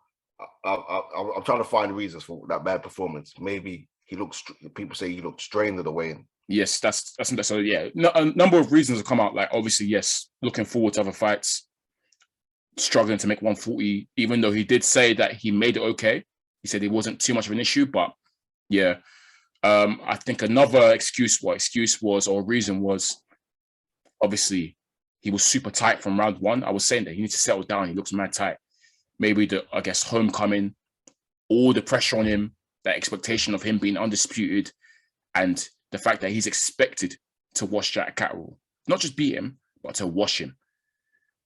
I'm trying to find reasons for that bad performance. Maybe people say he looked strained of the way in. Yes, that's so. Yeah, a number of reasons have come out. Like obviously, yes, looking forward to other fights, struggling to make 140. Even though he did say that he made it okay, he said it wasn't too much of an issue. But yeah, I think another reason was obviously he was super tight from round 1. I was saying that he needs to settle down. He looks mad tight. Maybe homecoming, all the pressure on him, that expectation of him being undisputed, and the fact that he's expected to wash Jack Catterall, not just beat him, but to wash him.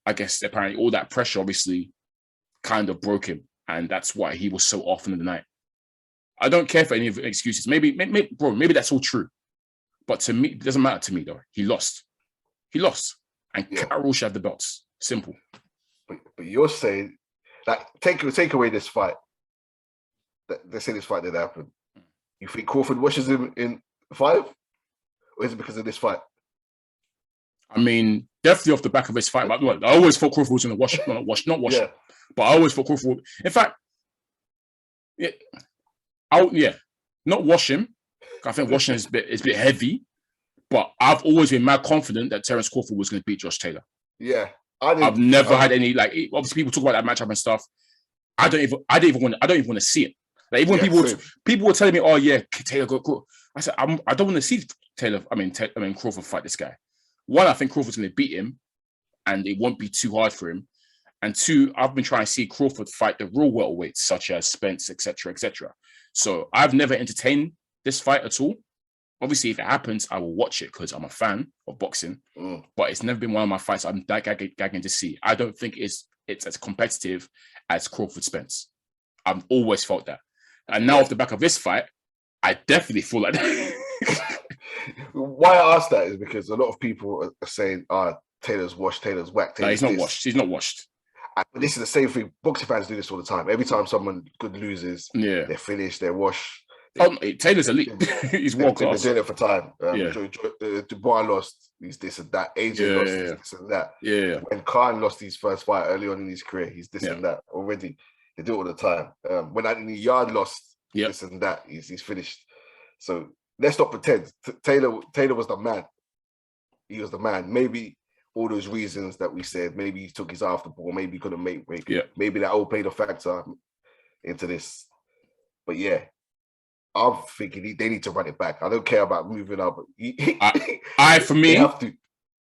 I guess apparently all that pressure obviously kind of broke him, and that's why he was so off in the night. I don't care for any of the excuses. Maybe that's all true, but to me, it doesn't matter to me though. He lost, and Catterall should have the belts. Simple. But you're saying like take away this fight. Let's say this fight didn't happen. You think Crawford washes him in 5, or is it because of this fight? I mean, definitely off the back of this fight. But I always thought Crawford was going to not wash him. But I always thought Crawford. In fact, not wash him. I think washing is a bit heavy. But I've always been mad confident that Terence Crawford was going to beat Josh Taylor. Yeah, I've never had any obviously people talk about that matchup and stuff. I don't even want to see it. Like even when people were telling me, "Oh yeah, Taylor go," I said, "I don't want to see Taylor. I mean Crawford fight this guy. One, I think Crawford's going to beat him, and it won't be too hard for him. And 2, I've been trying to see Crawford fight the real welterweights such as Spence, etc., etc. So I've never entertained this fight at all. Obviously, if it happens, I will watch it because I'm a fan of boxing. But it's never been one of my fights I'm that gagging to see. I don't think it's as competitive as Crawford Spence. I've always felt that. And now off the back of this fight, I definitely feel like that. Why I ask that is because a lot of people are saying, Taylor's washed, Taylor's whacked. No, he's not washed. He's not washed. But this is the same thing. Boxing fans do this all the time. Every time someone good loses, they're finished, they're washed. Taylor's elite. He's world class. They've been doing it for time. Dubois lost, he's this and that. AJ lost, he's this and that. Yeah. When Khan lost his first fight early on in his career, he's this and that already. They do it all the time. When Anthony Yard lost, this and that, he's finished. So let's not pretend. Taylor was the man. He was the man. Maybe all those reasons that we said, maybe he took his eye off the ball, maybe he couldn't make weight. Maybe that all played a factor into this. But yeah, I'm thinking they need to run it back. I don't care about moving up. For me, they have to.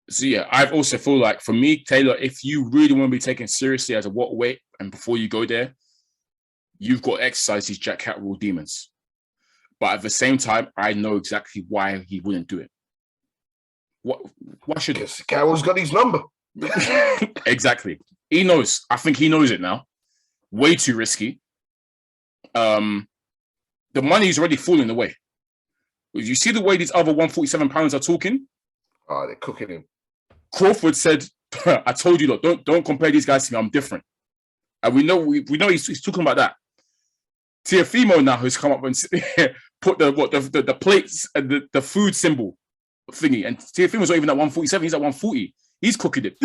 So yeah, I also feel like for me, Taylor, if you really want to be taken seriously as a welterweight, and before you go there, you've got to exercise these Jack Catterall demons. But at the same time, I know exactly why he wouldn't do it. Why should Catterall's got his number? Exactly. He knows. I think he knows it now. Way too risky. The money's already falling away. You see the way these other 147 pounds are talking? Oh, they're cooking him. Crawford said, I told you, look, don't compare these guys to me. I'm different. And we know he's talking about that. Teofimo now has come up and put the plates and the food symbol thingy. And Teofimo's not even at 147, he's at 140. He's cooking it.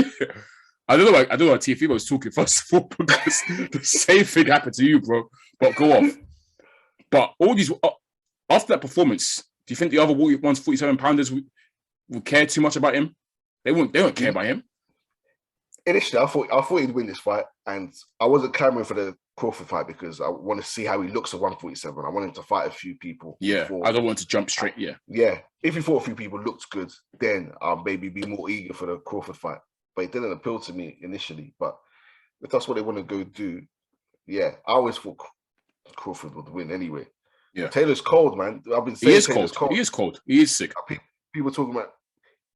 I don't know what Teofimo's talking first of all, because the same thing happened to you, bro. But go off. But all these after that performance, do you think the other 147 pounders would care too much about him? They won't care about him. Initially, I thought he'd win this fight, and I wasn't clamoring for the Crawford fight because I want to see how he looks at 147. I want him to fight a few people. Yeah, I don't want to jump straight. Yeah. If he thought a few people looked good, then I'll maybe be more eager for the Crawford fight. But it didn't appeal to me initially. But if that's what they want to go do, I always thought Crawford would win anyway. Yeah, Taylor's cold, man. I've been saying Taylor's cold. He is cold. He is sick. People talking about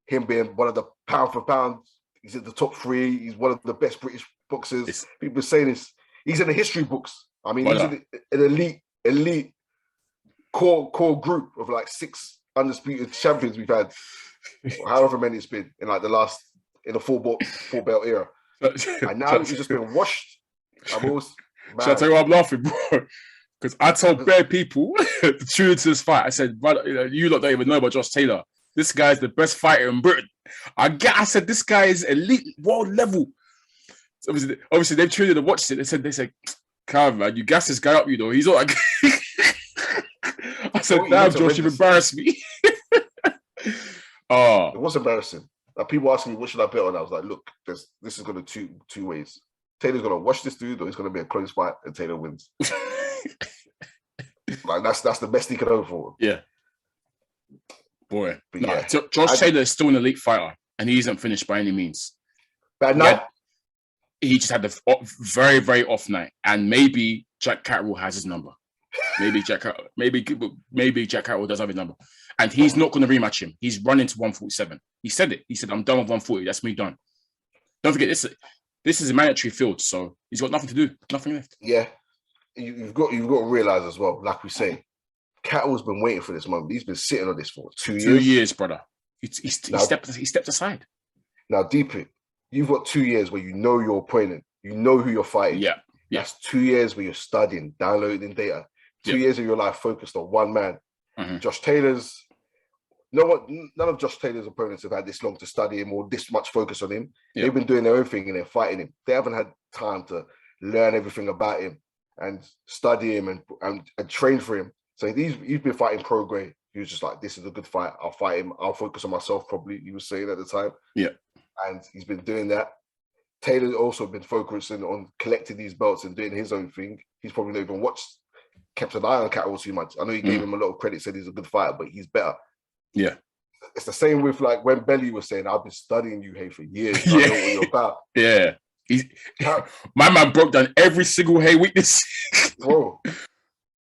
him being one of the pound for pound. He's in the top 3. He's one of the best British boxers. People saying this. He's in the history books. I mean, he's in an elite core group of like 6 undisputed champions we've had. However many it's been in like in the four belt era. And now he's just been washed. Should I tell you why I'm laughing, bro? Because I told bare people to tune into this fight. I said, brother, you lot don't even know about Josh Taylor. This guy's the best fighter in Britain. I said, this guy is elite, world level. So obviously, they've tuned in and watched it. They said, Calvin, man, you gas this guy up, you know. He's all like, I said, damn, Josh, you've embarrassed me. Oh, it was embarrassing. Like, people asking me, what should I bet on? I was like, look, this is going to two ways. Taylor's going to watch this dude, or it's going to be a close fight, and Taylor wins. Like, that's the best he can hope for. Yeah. Boy. But no, yeah. Josh Taylor is still an elite fighter, and he isn't finished by any means. Bad night? He just had a very, very off night, and maybe Jack Catterall has his number. Maybe Jack Catterall does have his number, and he's not going to rematch him. He's running to 147. He said it. He said, "I'm done with 140. That's me done." Don't forget this. This is a mandatory field, so he's got nothing to do. Nothing left. Yeah, you've got to realize as well. Like we say, Catterall's been waiting for this moment. He's been sitting on this for 2 years. 2 years, brother. He stepped aside. Now, deep it. You've got 2 years where you know your opponent. You know who you're fighting. Yeah. That's 2 years where you're studying, downloading data. 2 years of your life focused on one man. Mm-hmm. Josh Taylor's. None of Josh Taylor's opponents have had this long to study him or this much focus on him. Yep. They've been doing their own thing and they're fighting him. They haven't had time to learn everything about him and study him and train for him. So he's been fighting pro grade. He was just like, this is a good fight. I'll fight him. I'll focus on myself, probably, he was saying at the time. Yeah. And he's been doing that. Taylor's also been focusing on collecting these belts and doing his own thing. He's probably not even kept an eye on Catterall too much. I know he gave him a lot of credit, said he's a good fighter, but he's better. Yeah. It's the same with like when Belly was saying, I've been studying you, Hay, for years. I know what you're about. Yeah. My man broke down every single Hay weakness. Bro,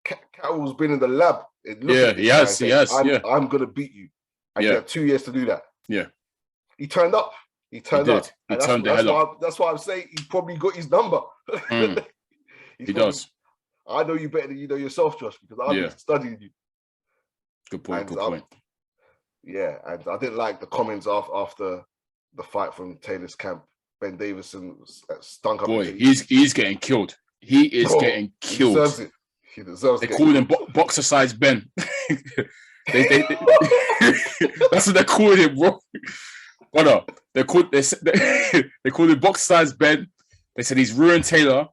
Catterall's been in the lab. He has. I'm going to beat you. And you had 2 years to do that. Yeah. He turned up. He turned up. He turned the hell up. That's why I'm saying he probably got his number. He does. I know you better than you know yourself, Josh, because I've been studying you. Good point. Yeah, and I didn't like the comments after the fight from Taylor's camp. Ben Davison stunk up. Boy, he's getting killed. He is getting killed. He deserves it. He deserves it. They call him boxer-sized Ben. they that's what they're calling him, bro. Brother, they call him boxer-sized Ben. They said he's ruined Taylor.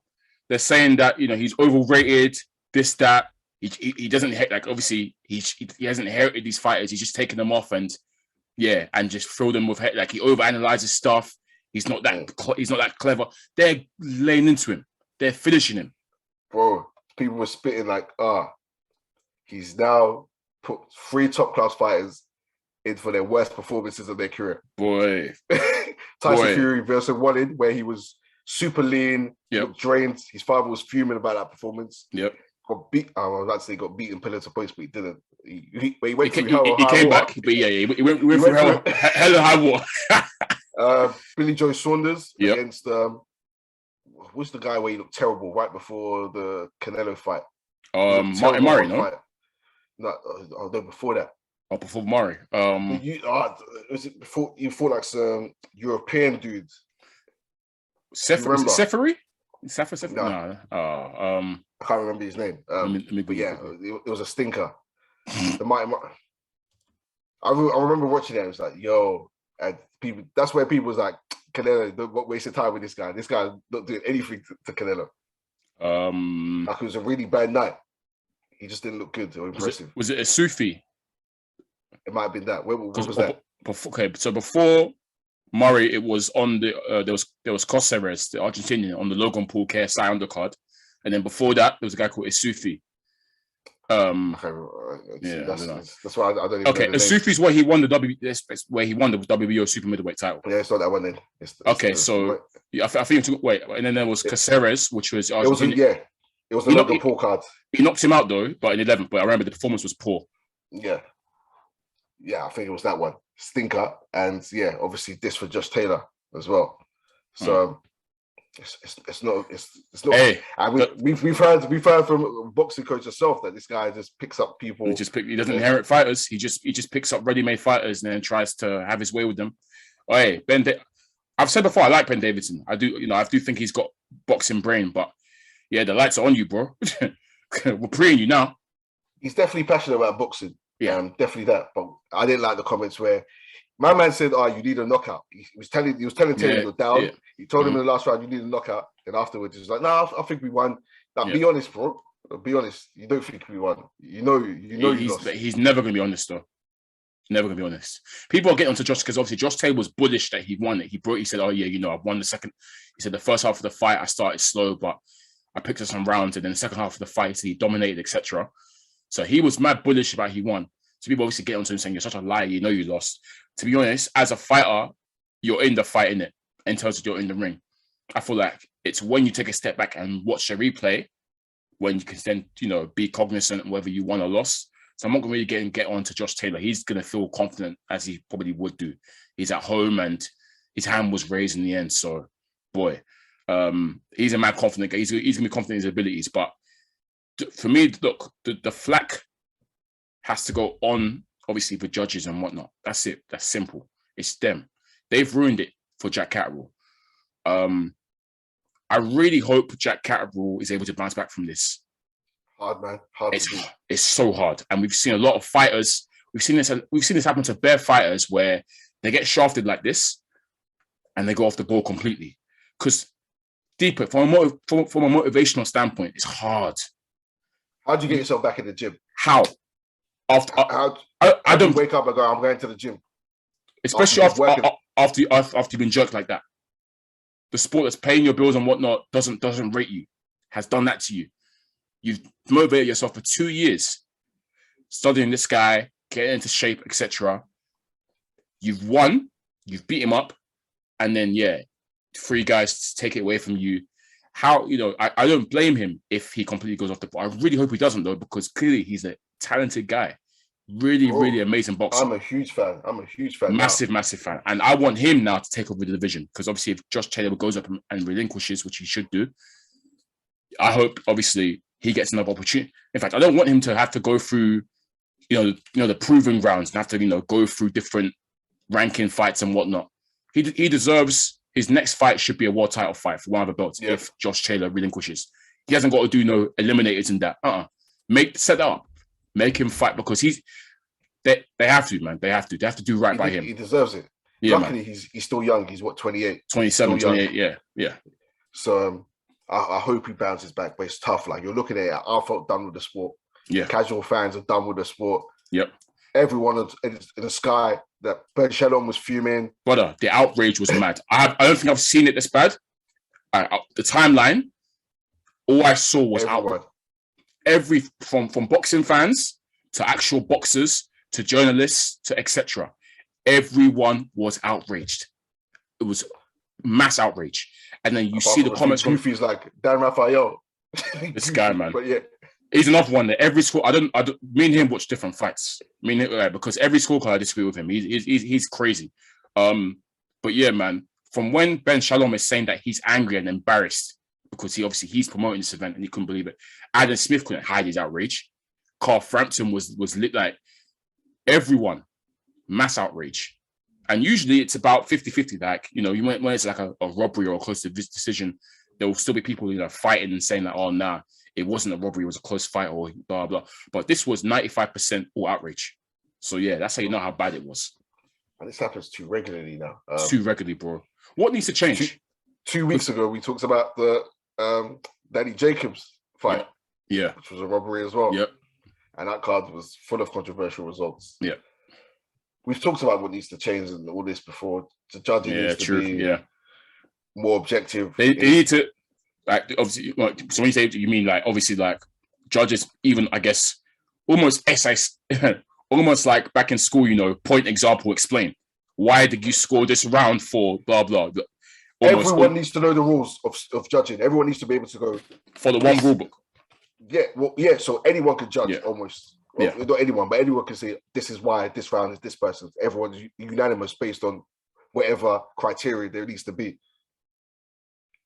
They're saying that, you know, he's overrated, this, that. He doesn't, like, obviously he hasn't inherited these fighters. He's just taken them off and just fill them with, like, he overanalyzes stuff. He's not that clever. They're laying into him. They're finishing him. Bro, people were spitting like, he's now put 3 top-class fighters in for their worst performances of their career. Boy. Tyson Fury versus Wallin, where he was super lean, looked drained. His father was fuming about that performance. Yep. Got beat. I was about to say he got beaten pillar to post, but he didn't. He came back, but he went through hell and high water. Billy Joe Saunders against what's the guy where he looked terrible right before the Canelo fight? Martin Murray, no? No, before that. Oh, before Murray. Was it before you fought like some European dudes? Sefery? No. I can't remember his name. But yeah, it was a stinker. I remember watching it. It was like, yo, and people. That's where people was like, Canelo, don't waste your time with this guy. This guy's not doing anything to Canelo. Like, it was a really bad night. He just didn't look good or impressive. Was it a Sufi? It might have been that. What was that? So before Murray, it was on the there was Coseres, the Argentinian, on the Logan Paul KSI undercard, and then before that there was a guy called Isufi. I don't know. That's why I don't even. Okay, Isufi is where he won the WBO super middleweight title. Yeah, it's not that one then. I think and then there was Caceres, which was Argentinian. It was the Logan Paul card. He knocked him out though, but in 11th. But I remember the performance was poor. Yeah, I think it was that one. Stinker, and obviously this for Josh Taylor as well. So it's not. Hey, we've heard from a boxing coach herself that this guy just picks up people. He doesn't inherit fighters. He just picks up ready-made fighters and then tries to have his way with them. Oh, hey, I've said before, I like Ben Davidson. I do think he's got boxing brain, but the lights are on you, bro. we're preying you now. He's definitely passionate about boxing. Yeah. Definitely that. But I didn't like the comments where my man said, "Oh, you need a knockout." He was telling Taylor you're down. Yeah. He told him in the last round you need a knockout. And afterwards, he was like, "No, I think we won." Now, be honest, bro. Be honest. You don't think we won. You know you lost. He's never gonna be honest though. Never gonna be honest. People are getting onto Josh because obviously Josh Taylor was bullish that he won it. He said, "Oh yeah, I won the second." He said the first half of the fight I started slow, but I picked up some rounds, and then the second half of the fight he dominated, etc. So he was mad bullish about he won. So people obviously get onto him saying you're such a liar, you lost. To be honest, as a fighter, you're in the fight, innit? In terms of you're in the ring. I feel like it's when you take a step back and watch the replay when you can then, be cognizant of whether you won or lost. So I'm not going to really get on to Josh Taylor. He's going to feel confident as he probably would do. He's at home and his hand was raised in the end. So, boy, he's a mad confident guy. He's going to be confident in his abilities. But for me, look, the flack has to go on, obviously, for judges and whatnot. That's it. That's simple. It's them. They've ruined it for Jack Catterall. I really hope Jack Catterall is able to bounce back from this. Hard, man. Hard. It's so hard, and we've seen a lot of fighters. We've seen this happen to bare fighters where they get shafted like this, and they go off the ball completely. Because deeper, from a motivational standpoint, it's hard. How do you get yourself back in the gym? How? I don't wake up and go, I'm going to the gym. Especially after you've been jerked like that. The sport that's paying your bills and whatnot doesn't rate you, has done that to you. You've motivated yourself for 2 years, studying this guy, getting into shape, etc. You've won, you've beat him up, and then, 3 guys take it away from you. How, I don't blame him if he completely goes off the ball. I really hope he doesn't, though, because clearly he's a talented guy. Really amazing boxer. I'm a huge fan. Massive fan. And I want him now to take over the division, because obviously if Josh Taylor goes up and relinquishes, which he should do, I hope, obviously, he gets another opportunity. In fact, I don't want him to have to go through, the proving grounds and have to, go through different ranking fights and whatnot. He deserves, his next fight should be a world title fight for one of the belts if Josh Taylor relinquishes. He hasn't got to do no eliminators in that. Set that up. Make him fight, because they have to, man. They have to do right by him. He deserves it. Yeah, luckily, man. He's still young. He's 28? 27, 28, yeah. So I hope he bounces back, but it's tough. Like, you're looking at it, I felt done with the sport. Yeah. Casual fans are done with the sport. Yep. Everyone in the sky, that Ben Shalom was fuming. Brother, the outrage was mad. I don't think I've seen it this bad. The timeline, all I saw was outrage. From boxing fans to actual boxers to journalists to etc. Everyone was outraged. It was mass outrage. And then you see the comments from Goofy's like Dan Raphael. This guy, man. But yeah. He's another one that every school. I don't. Me and him watch different fights. Because every scorecard I disagree with him. He's crazy. But yeah, man. From when Ben Shalom is saying that he's angry and embarrassed because he's promoting this event and he couldn't believe it. Adam Smith couldn't hide his outrage. Carl Frampton was lit, like everyone, mass outrage. And usually it's about 50-50. Like, when it's like a robbery or a close decision, there will still be people, fighting and saying like, oh, nah, it wasn't a robbery, it was a close fight or blah, blah. But this was 95% all outrage. So yeah, that's how you know how bad it was. And this happens too regularly now. Too regularly, bro. What needs to change? 2 weeks ago, we talked about the Danny Jacobs fight. Yeah. Which was a robbery as well. Yep. And that card was full of controversial results. Yeah. We've talked about what needs to change and all this before. The judging needs to be more objective. They need to, like, obviously, so when you say, you mean like, obviously, like, judges, even, I guess, almost almost like back in school, point, example, explain. Why did you score this round for blah, blah? Everyone needs to know the rules of judging. Everyone needs to be able to go. For the one rule book. Yeah, so anyone can judge almost. Well, Yeah. Not anyone, but anyone can say, this is why this round is this person's. Everyone's unanimous based on whatever criteria there needs to be.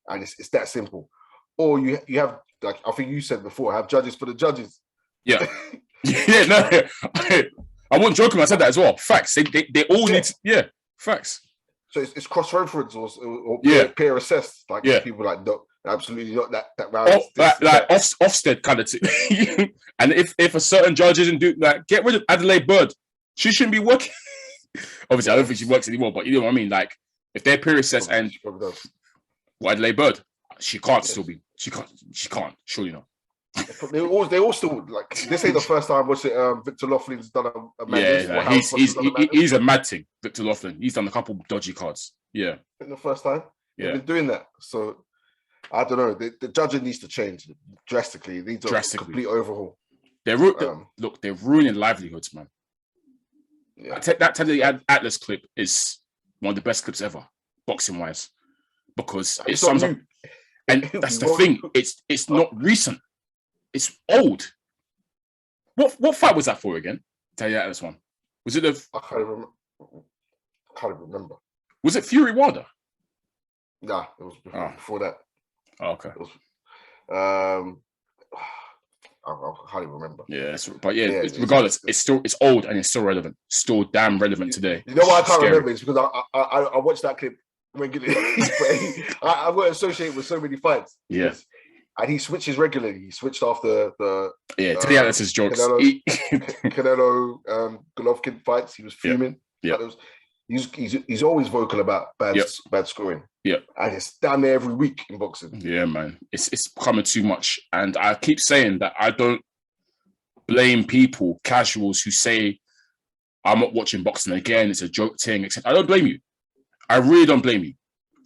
And it's that simple. Or you have, like I think you said before, have judges for the judges. Yeah. I wasn't joking when I said that as well. Facts. They all need facts. So it's cross-reference or Yeah. peer assessed. Like Yeah. people like, no, Absolutely not. That round. Ofsted kind of thing. And if a certain judge isn't do like, get rid of Adelaide Bird. She shouldn't be working. Obviously, I don't think she works anymore, but you know what I mean. Like, if their period sets and Adelaide Bird, she can't still be. She can't. Surely not. They all still like. This ain't the first time. What's it? Victor Laughlin's done a madness. Yeah, he's a mad thing. Victor Laughlin. He's done a couple dodgy cards. Yeah, the first time. Yeah, they've been doing that. So I don't know. The judging needs to change drastically. It needs a complete overhaul. They're ruining livelihoods, man. Yeah. That Teddy Atlas clip is one of the best clips ever, boxing wise, because it sums up. And that's the thing. It's not recent. It's old. What fight was that for again? Teddy Atlas one. Was it the? I can't even remember. Was it Fury Wilder? Nah, it was before that. Oh, okay. It was, I can't even remember. Yeah, regardless, it's old and it's still relevant. Still damn relevant today. You know why I can't remember? It's because I watched that clip regularly. I've got associated with so many fights. Yeah. And he switches regularly. He switched after the Teddy Atlas's jokes. Canelo Golovkin fights. He was fuming. Yeah. He's always vocal about bad scoring. Yeah. And it's down there every week in boxing. Yeah, man. It's becoming too much. And I keep saying that I don't blame people, casuals who say, I'm not watching boxing again, it's a joke thing, etc. I don't blame you. I really don't blame you,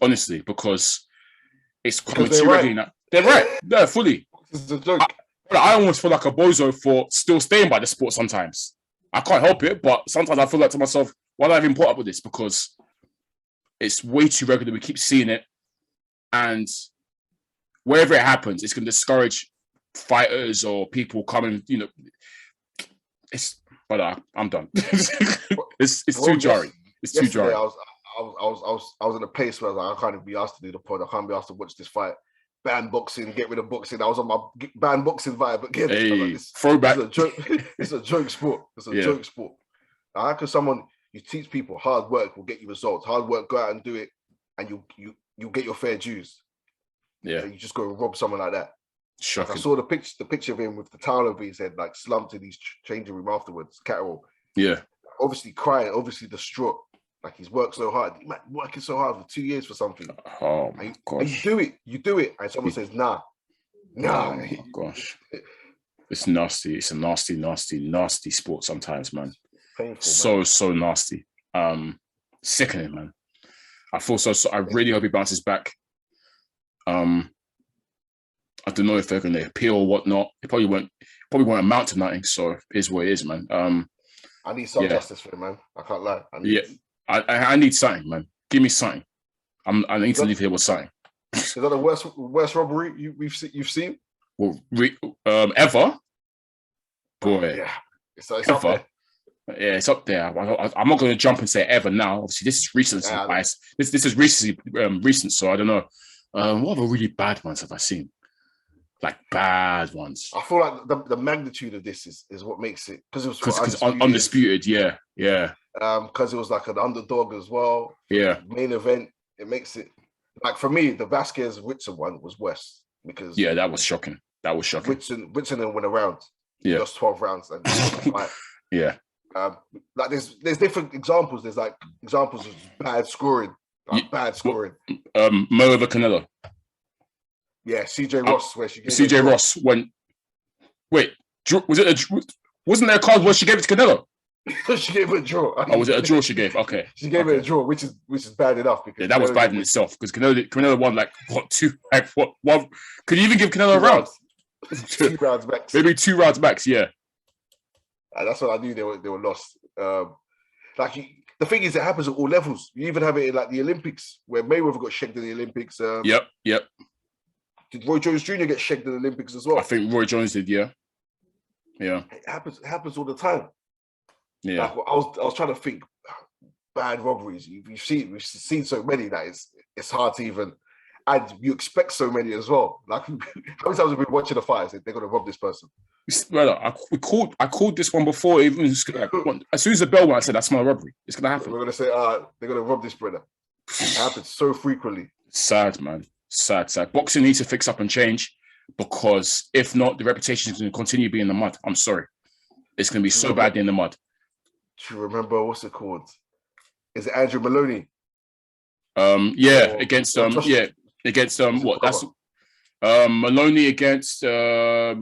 honestly, because it's coming too regularly now. They're right. Yeah, fully. It's a joke. I almost feel like a bozo for still staying by the sport sometimes. I can't help it, but sometimes I feel like to myself, why do I even put up with this? Because it's way too regular. We keep seeing it. And wherever it happens, it's going to discourage fighters or people coming, you know. I'm done. it's too jarring. It's too jarring. I was in a place where I was like, I can't even be asked to do the pod. I can't be asked to watch this fight. Ban boxing, get rid of boxing. I was on my ban boxing vibe again. Hey, throwback. It's a joke sport. It's a joke sport. How can you teach people hard work will get you results. Hard work, go out and do it, and you'll get your fair dues. Yeah. So you just go and rob someone like that. Shocking. Like I saw the picture of him with the towel over his head, like slumped in his changing room afterwards. Catterall. Yeah. Obviously crying, obviously distraught. Like he's worked so hard. He might be working so hard for 2 years for something. Oh my gosh. And you do it. And someone says, nah. Oh my gosh. It's nasty. It's a nasty, nasty, nasty sport sometimes, man. Painful, so nasty. Sickening, man. I feel so I really hope he bounces back. I don't know if they're going to appeal or whatnot. It probably won't amount to nothing. So it is what it is, man. I need some justice for him, man. I can't lie. I need something, man. Give me something. I need to leave here with something. Is that the worst robbery you've seen? Well, ever? Boy, yeah, it's up there. Yeah, it's up there. I'm not going to jump and say ever now. Obviously, this is recent. This is recently recent, so I don't know. What other really bad ones have I seen? Like bad ones. I feel like the magnitude of this is what makes it, because it was undisputed. Yeah. Because it was like an underdog as well. Yeah. Main event. It makes it like, for me, the Vasquez Whitson one was worse because that was shocking. Whitson went around. Yeah. Just 12 rounds and fight. Yeah. Like there's different examples. There's like examples of bad scoring. Bad scoring. Mo over Canelo. Yeah, CJ Ross, where she gave CJ Ross went. Wait, wasn't there a card where she gave it to Canelo? She gave it a draw. Oh, was it a draw she gave? Okay. She gave it a draw, which is bad enough. Because that was bad in itself, because Canelo won one. Could you even give Canelo a round? 2 rounds max. Maybe 2 rounds max, yeah. And that's what I knew they were lost. The thing is, it happens at all levels. You even have it in like the Olympics, where Mayweather got shagged in the Olympics. Yep. Did Roy Jones Jr. get shagged in the Olympics as well? I think Roy Jones did, yeah. It happens all the time. Yeah. Like, I was trying to think bad robberies. We've seen so many that it's hard to even, and you expect so many as well. Like, how many times have we been watching a fight? They're going to rob this person. Brother, I called this one before. Even as soon as the bell went, I said that's my robbery. It's going to happen. We're going to say, they're going to rob this brother. It happens so frequently. Sad, man. Sad. Boxing needs to fix up and change, because if not, the reputation is going to continue being in the mud. I'm sorry. It's going to be so bad in the mud. Do you remember, what's it called? Is it Andrew Maloney? Against what? That's Maloney against a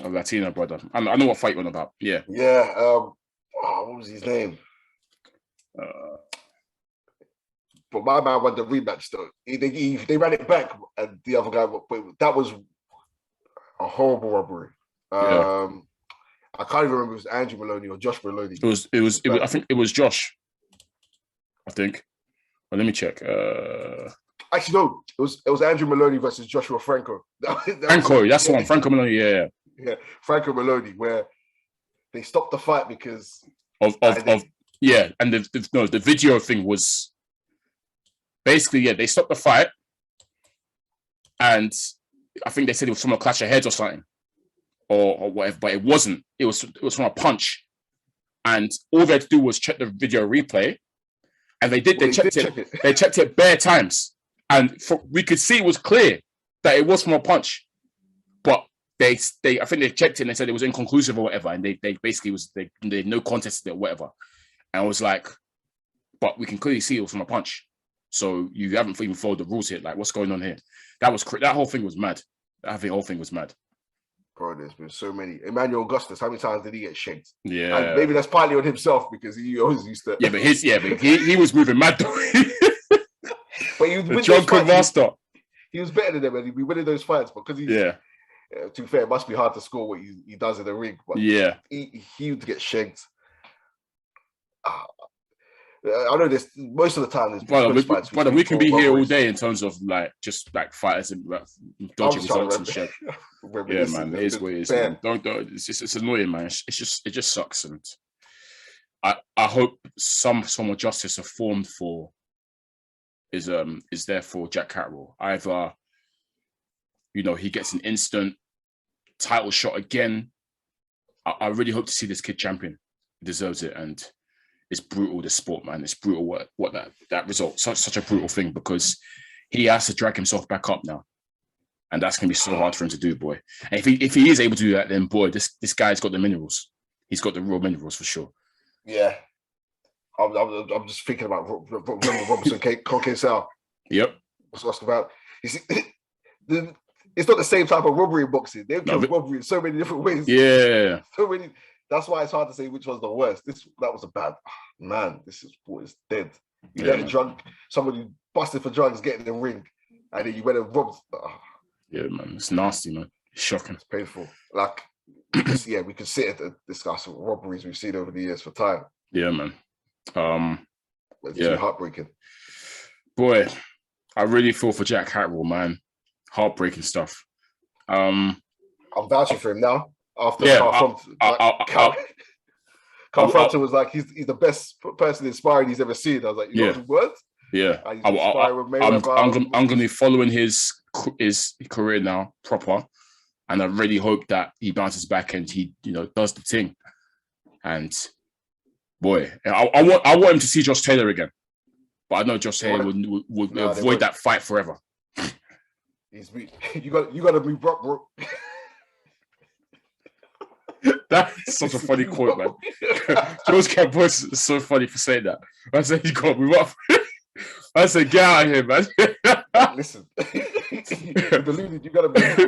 Latino brother. I know what fight you're on about. Yeah. Yeah. What was his name? But my man won the rematch though. They ran it back, and the other guy. But that was a horrible robbery. I can't even remember if it was Andrew Maloney or Josh Maloney. It was. I think it was Josh. I think. Well, let me check. Actually, no. It was Andrew Maloney versus Joshua Franco. Franco, that's the one. Franco Maloney. Yeah. Franco Maloney, where they stopped the fight because and the video thing was basically they stopped the fight, and I think they said it was from a clash of heads or something, or whatever, but it wasn't. It was from a punch, and all they had to do was check the video replay, and they did. They checked it. They checked it bare times, and we could see it was clear that it was from a punch, but I think they checked it and they said it was inconclusive or whatever, and they basically they no contest or whatever, and I was like, but we can clearly see it was from a punch, so you haven't even followed the rules here. Like, what's going on here? That whole thing was mad. I think the whole thing was mad. Bro, there's been so many. Emmanuel Augustus, how many times did he get shanked? Yeah, and maybe that's partly on himself because he always used to. Yeah, but he was moving mad though. But he was the drunken master. He was better than them, and he'd be winning those fights because he's. Yeah. To be fair, it must be hard to score what he does in the ring. But he would get shanked. I know this most of the time. We can be here all day in terms of just fighters and dodging results and shit. Yeah, man, it is what it is. Man. It's annoying, man. It just sucks, and I hope some of justice reformed for is there for Jack Catterall. Either he gets an instant title shot again. I really hope to see this kid champion. He deserves it, and it's brutal, this sport, man. It's brutal what that result, such a brutal thing, because he has to drag himself back up now. And that's going to be so hard for him to do, boy. And if he is able to do that, then, boy, this guy's got the minerals. He's got the real minerals for sure. Yeah. I'm just thinking about Robertson Conquesal. Yep. What's about? You see, it's not the same type of robbery in boxing. They've killed robbery in so many different ways. Yeah. So many. That's why it's hard to say which was the worst. That was a bad man. This is dead. You let a drunk, somebody busted for drugs, get in the ring, and then you went and robbed. Yeah, man, it's nasty, man. It's shocking. It's painful. Like, we could sit and discuss robberies we've seen over the years for time. Yeah, man. It's heartbreaking. Boy, I really feel for Jack Catterall, man. Heartbreaking stuff. I'm vouching for him now. After Kam Flowz was like, he's the best person inspiring he's ever seen. I was like, you know what? Yeah. I'm going to be following his career now proper, and I really hope that he bounces back and he does the thing. And boy, I want him to see Josh Taylor again, but I know Josh Taylor would avoid that fight forever. You got to move up, bro. That's such a funny quote, man. George Campos is so funny for saying that. I said, you got to move up. I said, get out of here, man. Listen, you believe it, you got to move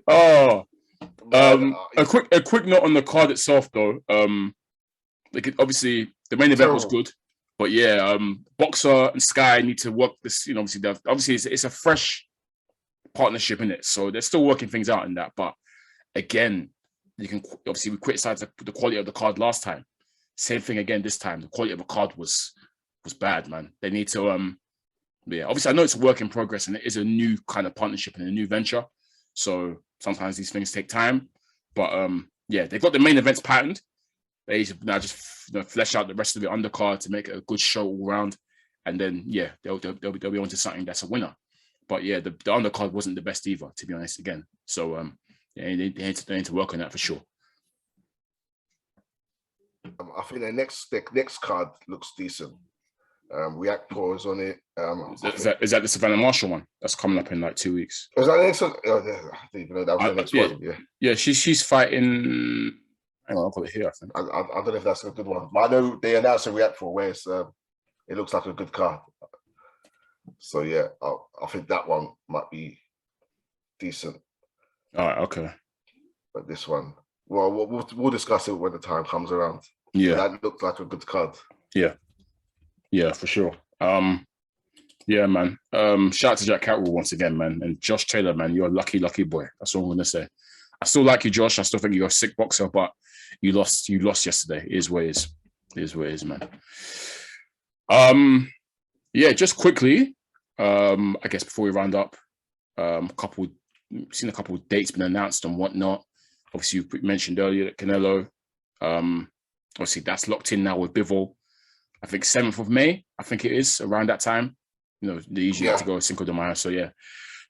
up. Oh, a quick note on the card itself, though. Obviously, the main event was good, but Boxer and Sky need to work this. Obviously, it's a fresh partnership in it, so they're still working things out in that. But again, we criticized the quality of the card last time. Same thing again this time. The quality of the card was bad, man. They need to obviously I know it's a work in progress and it is a new kind of partnership and a new venture, so sometimes these things take time. But they've got the main events patterned. They should now just flesh out the rest of the undercard to make it a good show all round, and then they'll be onto something that's a winner. But the undercard wasn't the best either, to be honest. Again, so they need to work on that for sure. I think their next card looks decent. Reactor is on it. Is that the Savannah Marshall one that's coming up in like 2 weeks? Was that next one? Oh, yeah, I didn't even know that was the next one. Yeah. Yeah, she's fighting. Hang on, I've got it here, I think. I don't know if that's a good one. But I know they announced a Reactor where it's, it looks like a good card. So, yeah, I think that one might be decent. All right, okay. But this one, well, we'll discuss it when the time comes around. Yeah. But that looked like a good card. Yeah. Yeah, for sure. Yeah, man. Shout out to Jack Catterall once again, man. And Josh Taylor, man, you're a lucky boy. That's all I'm gonna say. I still like you, Josh. I still think you're a sick boxer, but you lost yesterday. It is what it is, man. Yeah, just quickly, I guess before we round up, seen a couple of dates been announced and whatnot. Obviously, you mentioned earlier that Canelo, obviously that's locked in now with Bivol. I think 7th of May, I think it is, around that time. You know, they usually have to go Cinco de Mayo. So, yeah,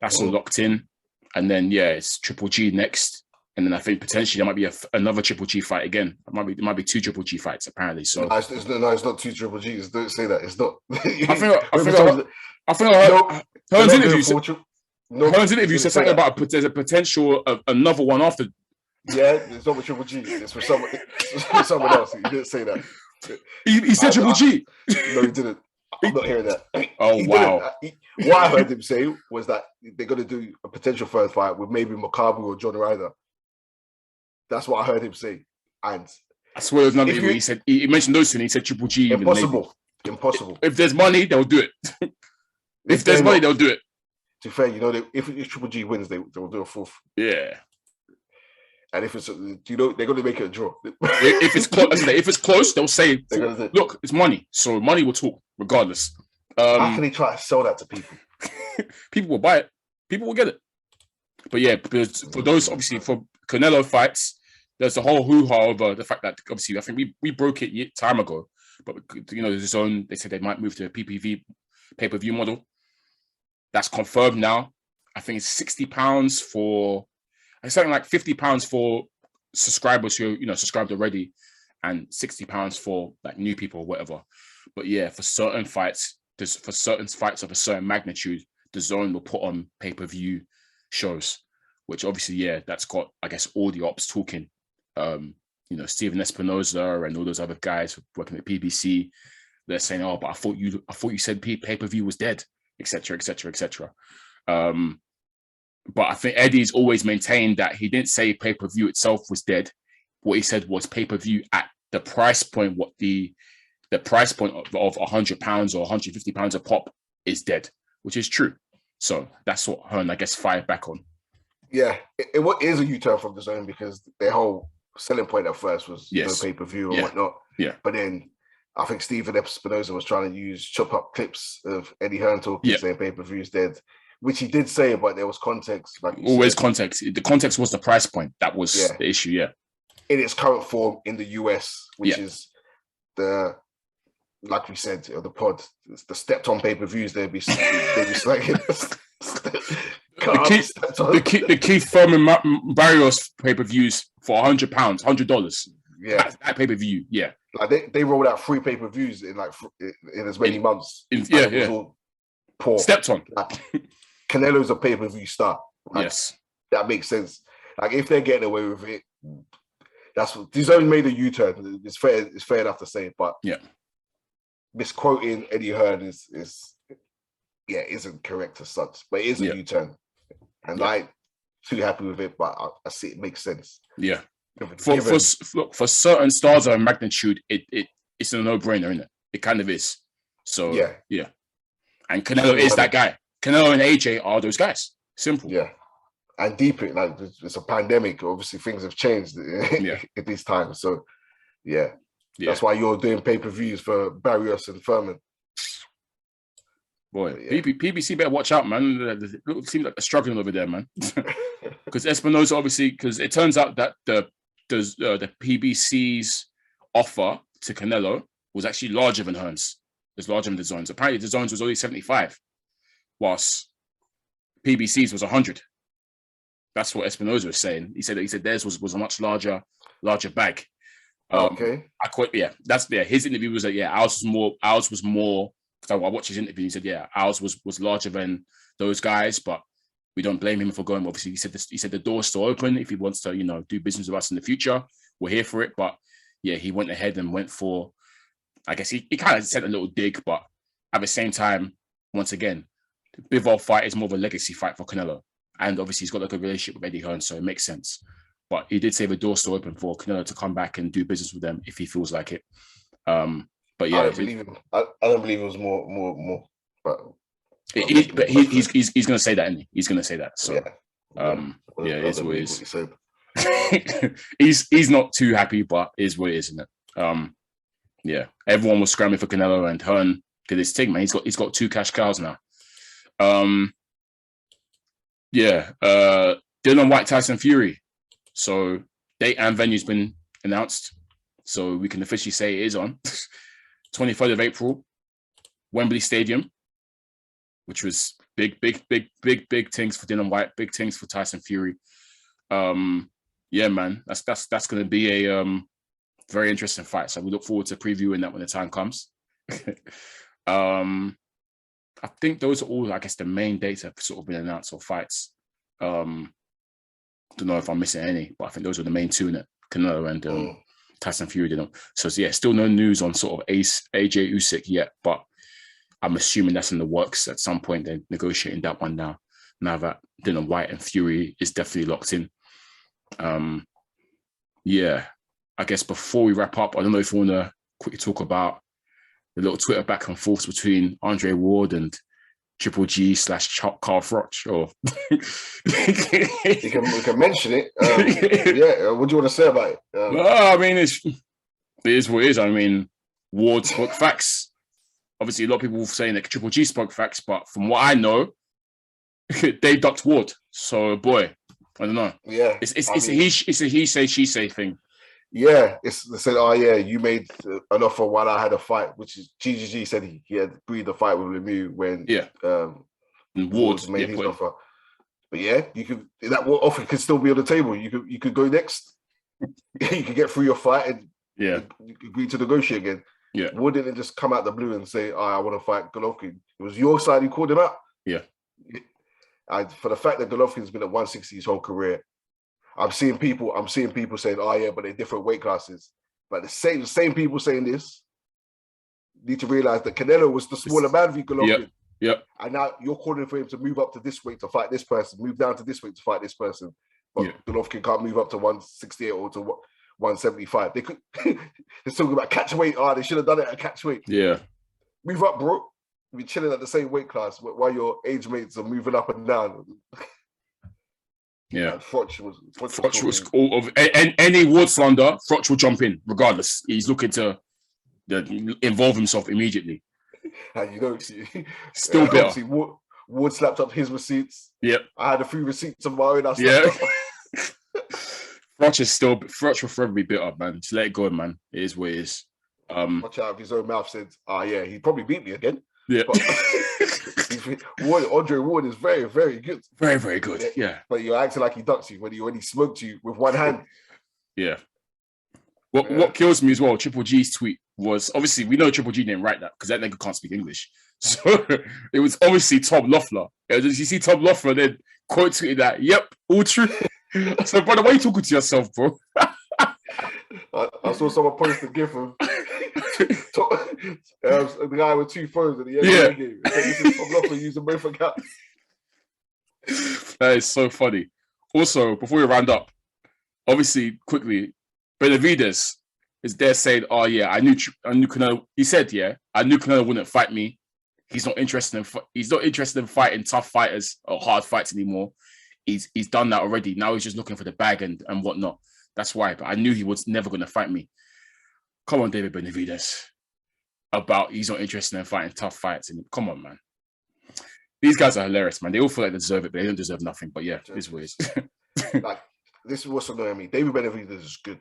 that's all locked in. And then, yeah, it's Triple G next. And then I think potentially there might be another Triple G fight again. There might be 2 Triple G fights, apparently. So it's not 2 Triple Gs. Don't say that. It's not. I think Hearn's interview said something about there's a potential of another one after. Yeah, it's not with Triple G. It's for someone else. He didn't say that. He said Triple G. No, he didn't. I'm not hearing that. Oh, wow. What I heard him say was that they're going to do a potential third fight with maybe Makabu or John Ryder. That's what I heard him say. And I swear it was another he said, he mentioned those two and he said Triple G. Impossible. If there's money, they'll do it. If there's money, they'll do it. To be fair, you know, if Triple G wins, they'll do a 4th. Yeah. And if it's, you know, they're going to make it a draw. If it's close, they'll say, look, it's money. So money will talk regardless. How can they try to sell that to people? People will buy it. People will get it. But yeah, for those, obviously, for Canelo fights, there's a whole hoo-ha over the fact that, obviously, I think we broke it time ago. But, you know, they said they might move to a pay-per-view model. That's confirmed now. I think it's £60 for... It's something like £50 for subscribers who, you know, subscribed already, and £60 for like new people or whatever. But yeah, for certain fights of a certain magnitude, the Zone will put on pay-per-view shows, which obviously, yeah, that's got, I guess, all the ops talking. You know, Steven Espinoza and all those other guys working at PBC, they're saying, "Oh, but I thought you said pay-per-view was dead," etc., etc., etc. But I think Eddie's always maintained that he didn't say pay-per-view itself was dead. What he said was pay-per-view at the price point, what the price point of £100 or £150 a pop is dead, which is true. So that's what Hearn, I guess, fired back on. Yeah, it is a U-turn from the Zone because their whole selling point at first was no pay-per-view and whatnot. Yeah. But then I think Steven Espinoza was trying to chop up clips of Eddie Hearn talking, saying pay-per-view is dead. Which he did say, but there was context. Like always context. The context was the price point. That was the issue, yeah. In its current form in the US, which is like we said, the pod, the stepped on pay-per-views, they'd be slacking. The Keith Thurman Barrios pay-per-views for £100, $100. Yeah. That pay-per-view, yeah. Like they rolled out 3 pay-per-views in as many months. It was all poor. Stepped on. Canelo's a pay-per-view star. Like, yes. That makes sense. Like, if they're getting away with it, that's what... He's only made a U-turn. It's fair enough to say, but misquoting Eddie Hearn isn't correct as such. But it is a U-turn. And I'm too happy with it, but I see it makes sense. Yeah. For certain stars of magnitude, it's a no-brainer, isn't it? It kind of is. So, yeah. And Canelo is that guy. Canelo and AJ are those guys. Simple. Yeah. And deep it, like it's a pandemic. Obviously, things have changed at these times. So, that's why you're doing pay-per-views for Barrios and Furman. Boy, PBC better watch out, man. It seems like they're struggling over there, man. Because Espinoza, obviously, because it turns out that the PBC's offer to Canelo was actually larger than Hearn's. It's larger than the Zones. Apparently, the Zones was only 75. Whilst PBC's was 100. That's what Espinoza was saying. He said theirs was a much larger bag. Okay. His interview was that ours was more because I watched his interview. He said, yeah, ours was larger than those guys, but we don't blame him for going. Obviously, he said the door's still open if he wants to, do business with us in the future. We're here for it. But yeah, he went ahead and went for, I guess he kind of sent a little dig, but at the same time, once again, the Bivol fight is more of a legacy fight for Canelo. And obviously he's got a good relationship with Eddie Hearn, so it makes sense. But he did say the door's still open for Canelo to come back and do business with them if he feels like it. But yeah, I don't believe him. I don't believe it was more. But he's going to say that, isn't he? He's going to say that. So it is what it is. He's not too happy, but it is what it is, isn't it? Yeah, everyone was scrambling for Canelo, and Hearn did his thing, man. He's got 2 cash cows now. Dylan White, Tyson Fury. So date and venue's been announced, so we can officially say it is on 23rd of April, Wembley Stadium, which was big things for Dylan White, big things for Tyson Fury. Yeah, man, that's going to be a very interesting fight. So we look forward to previewing that when the time comes. I think those are all, I guess, the main dates have sort of been announced or fights. Don't know if I'm missing any, but I think those are the main 2 in it. Canelo and Tyson Fury did them. So yeah, still no news on sort of AJ Usyk yet, but I'm assuming that's in the works at some point. They're negotiating that one now that Dylan White and Fury is definitely locked in. Yeah, I guess before we wrap up, I don't know if you want to quickly talk about the little Twitter back and forth between Andre Ward and Triple G / Carl Froch, or we can mention it. What do you want to say about it? I mean, it is what it is. I mean, Ward spoke facts. Obviously, a lot of people saying that Triple G spoke facts, but from what I know, they ducked Ward. So, boy, I don't know. Yeah, it's a he say she say thing. Yeah, they said, oh yeah, you made an offer while I had a fight, which is GGG said he had agreed to fight with Lemieux when Ward made his offer. But yeah, that offer could still be on the table. You could go next. You could get through your fight and you agree to negotiate again. Yeah, Ward didn't just come out the blue and say, I want to fight Golovkin. It was your side who called him out. Yeah. And for the fact that Golovkin's been at 160 his whole career, I'm seeing people saying, oh yeah, but they're different weight classes. But the same people saying this need to realize that Canelo was the smaller man for Golovkin. Yep. And now you're calling for him to move up to this weight to fight this person, move down to this weight to fight this person. But Golovkin can't move up to 168 or to 175. They could. They're talking about catch weight. They should have done it at catch weight. Yeah. Move up, bro. You're chilling at the same weight class while your age mates are moving up and down. Yeah, Froch was all of any Ward slander. Froch will jump in regardless. He's looking to involve himself immediately. And still bitter. Ward slapped up his receipts. Yep, I had a few receipts of my own. Froch will forever be bitter, man. Just let it go, man. It is what it is. Watch out if his own mouth said, yeah, he probably beat me again. Yeah. Andre Ward is very, very good. Very, very good. Yeah. But you're acting like he ducks you when he smoked you with one hand. Yeah. What kills me as well, Triple G's tweet was, obviously, we know Triple G didn't write that because that nigga can't speak English. So it was obviously Tom Loeffler. You see Tom Loeffler then quote tweeted that, yep, all true. So, brother, why are you talking to yourself, bro? I saw someone post a gif of the guy with 2 phones at the end of the game. This is Tom Loeffler using both accounts. That is so funny. Also, before we round up, obviously, quickly, Benavidez is there saying, "Oh yeah, I knew Canelo." He said, "Yeah, I knew Canelo wouldn't fight me. He's not interested in fighting tough fighters or hard fights anymore. He's done that already. Now he's just looking for the bag and whatnot. That's why. But I knew he was never going to fight me." Come on, David Benavidez. About he's not interested in fighting tough fights. And come on, man. These guys are hilarious, man. They all feel like they deserve it, but they don't deserve nothing. But yeah, it's weird. Like, this is what's annoying me. David Benavidez is good.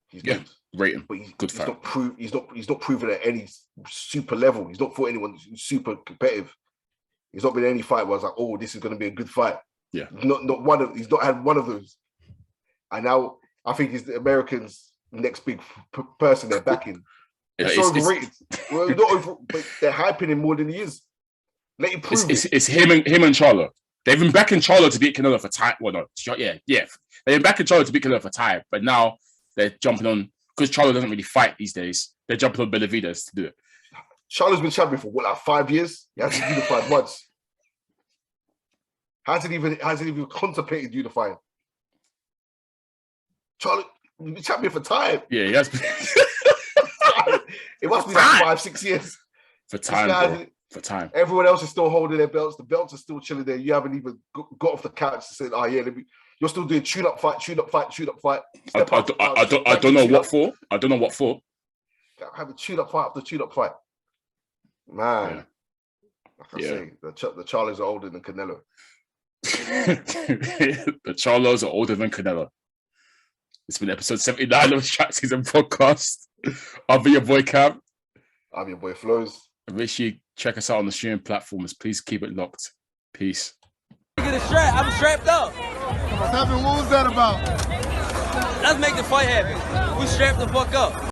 He's good. Rate him. But he's not proven at any super level. He's not fought anyone super competitive. He's not been in any fight where I was like, oh, this is going to be a good fight. Yeah. He's not had one of those. And now I think he's the Americans' next big person they're backing. It's so overrated. Well, but they're hyping him more than he is. Let him prove it. It's him and Charlo. They've been backing Charlo to beat Canelo for time. Well, no, yeah. They've been backing Charlo to beat Canelo for time, but now they're jumping on because Charlo doesn't really fight these days. They're jumping on Benavidez to do it. Charlo's been champion for what, like 5 years? He hasn't unified once. Hasn't even contemplated unifying. Charlo, he's been champion for time. Yeah, he has been. It must be like 5-6 years. For time, bro. For time. Everyone else is still holding their belts. The belts are still chilling there. You haven't even got off the couch and said, "Oh yeah, you're still doing tune-up fight." I don't know what for. I don't know what for. Having tune-up fight after tune-up fight. Man, like I say, the Charlos are older than Canelo. The Charlos are older than Canelo. It's been episode 79 of Strap SZN Podcast. I'll be your boy Kam. I'm your boy Flowz. Make sure you check us out on the streaming platforms. Please keep it locked. Peace. Get a strap. I'm strapped up. What was that about? Let's make the fight happen. We strapped the fuck up.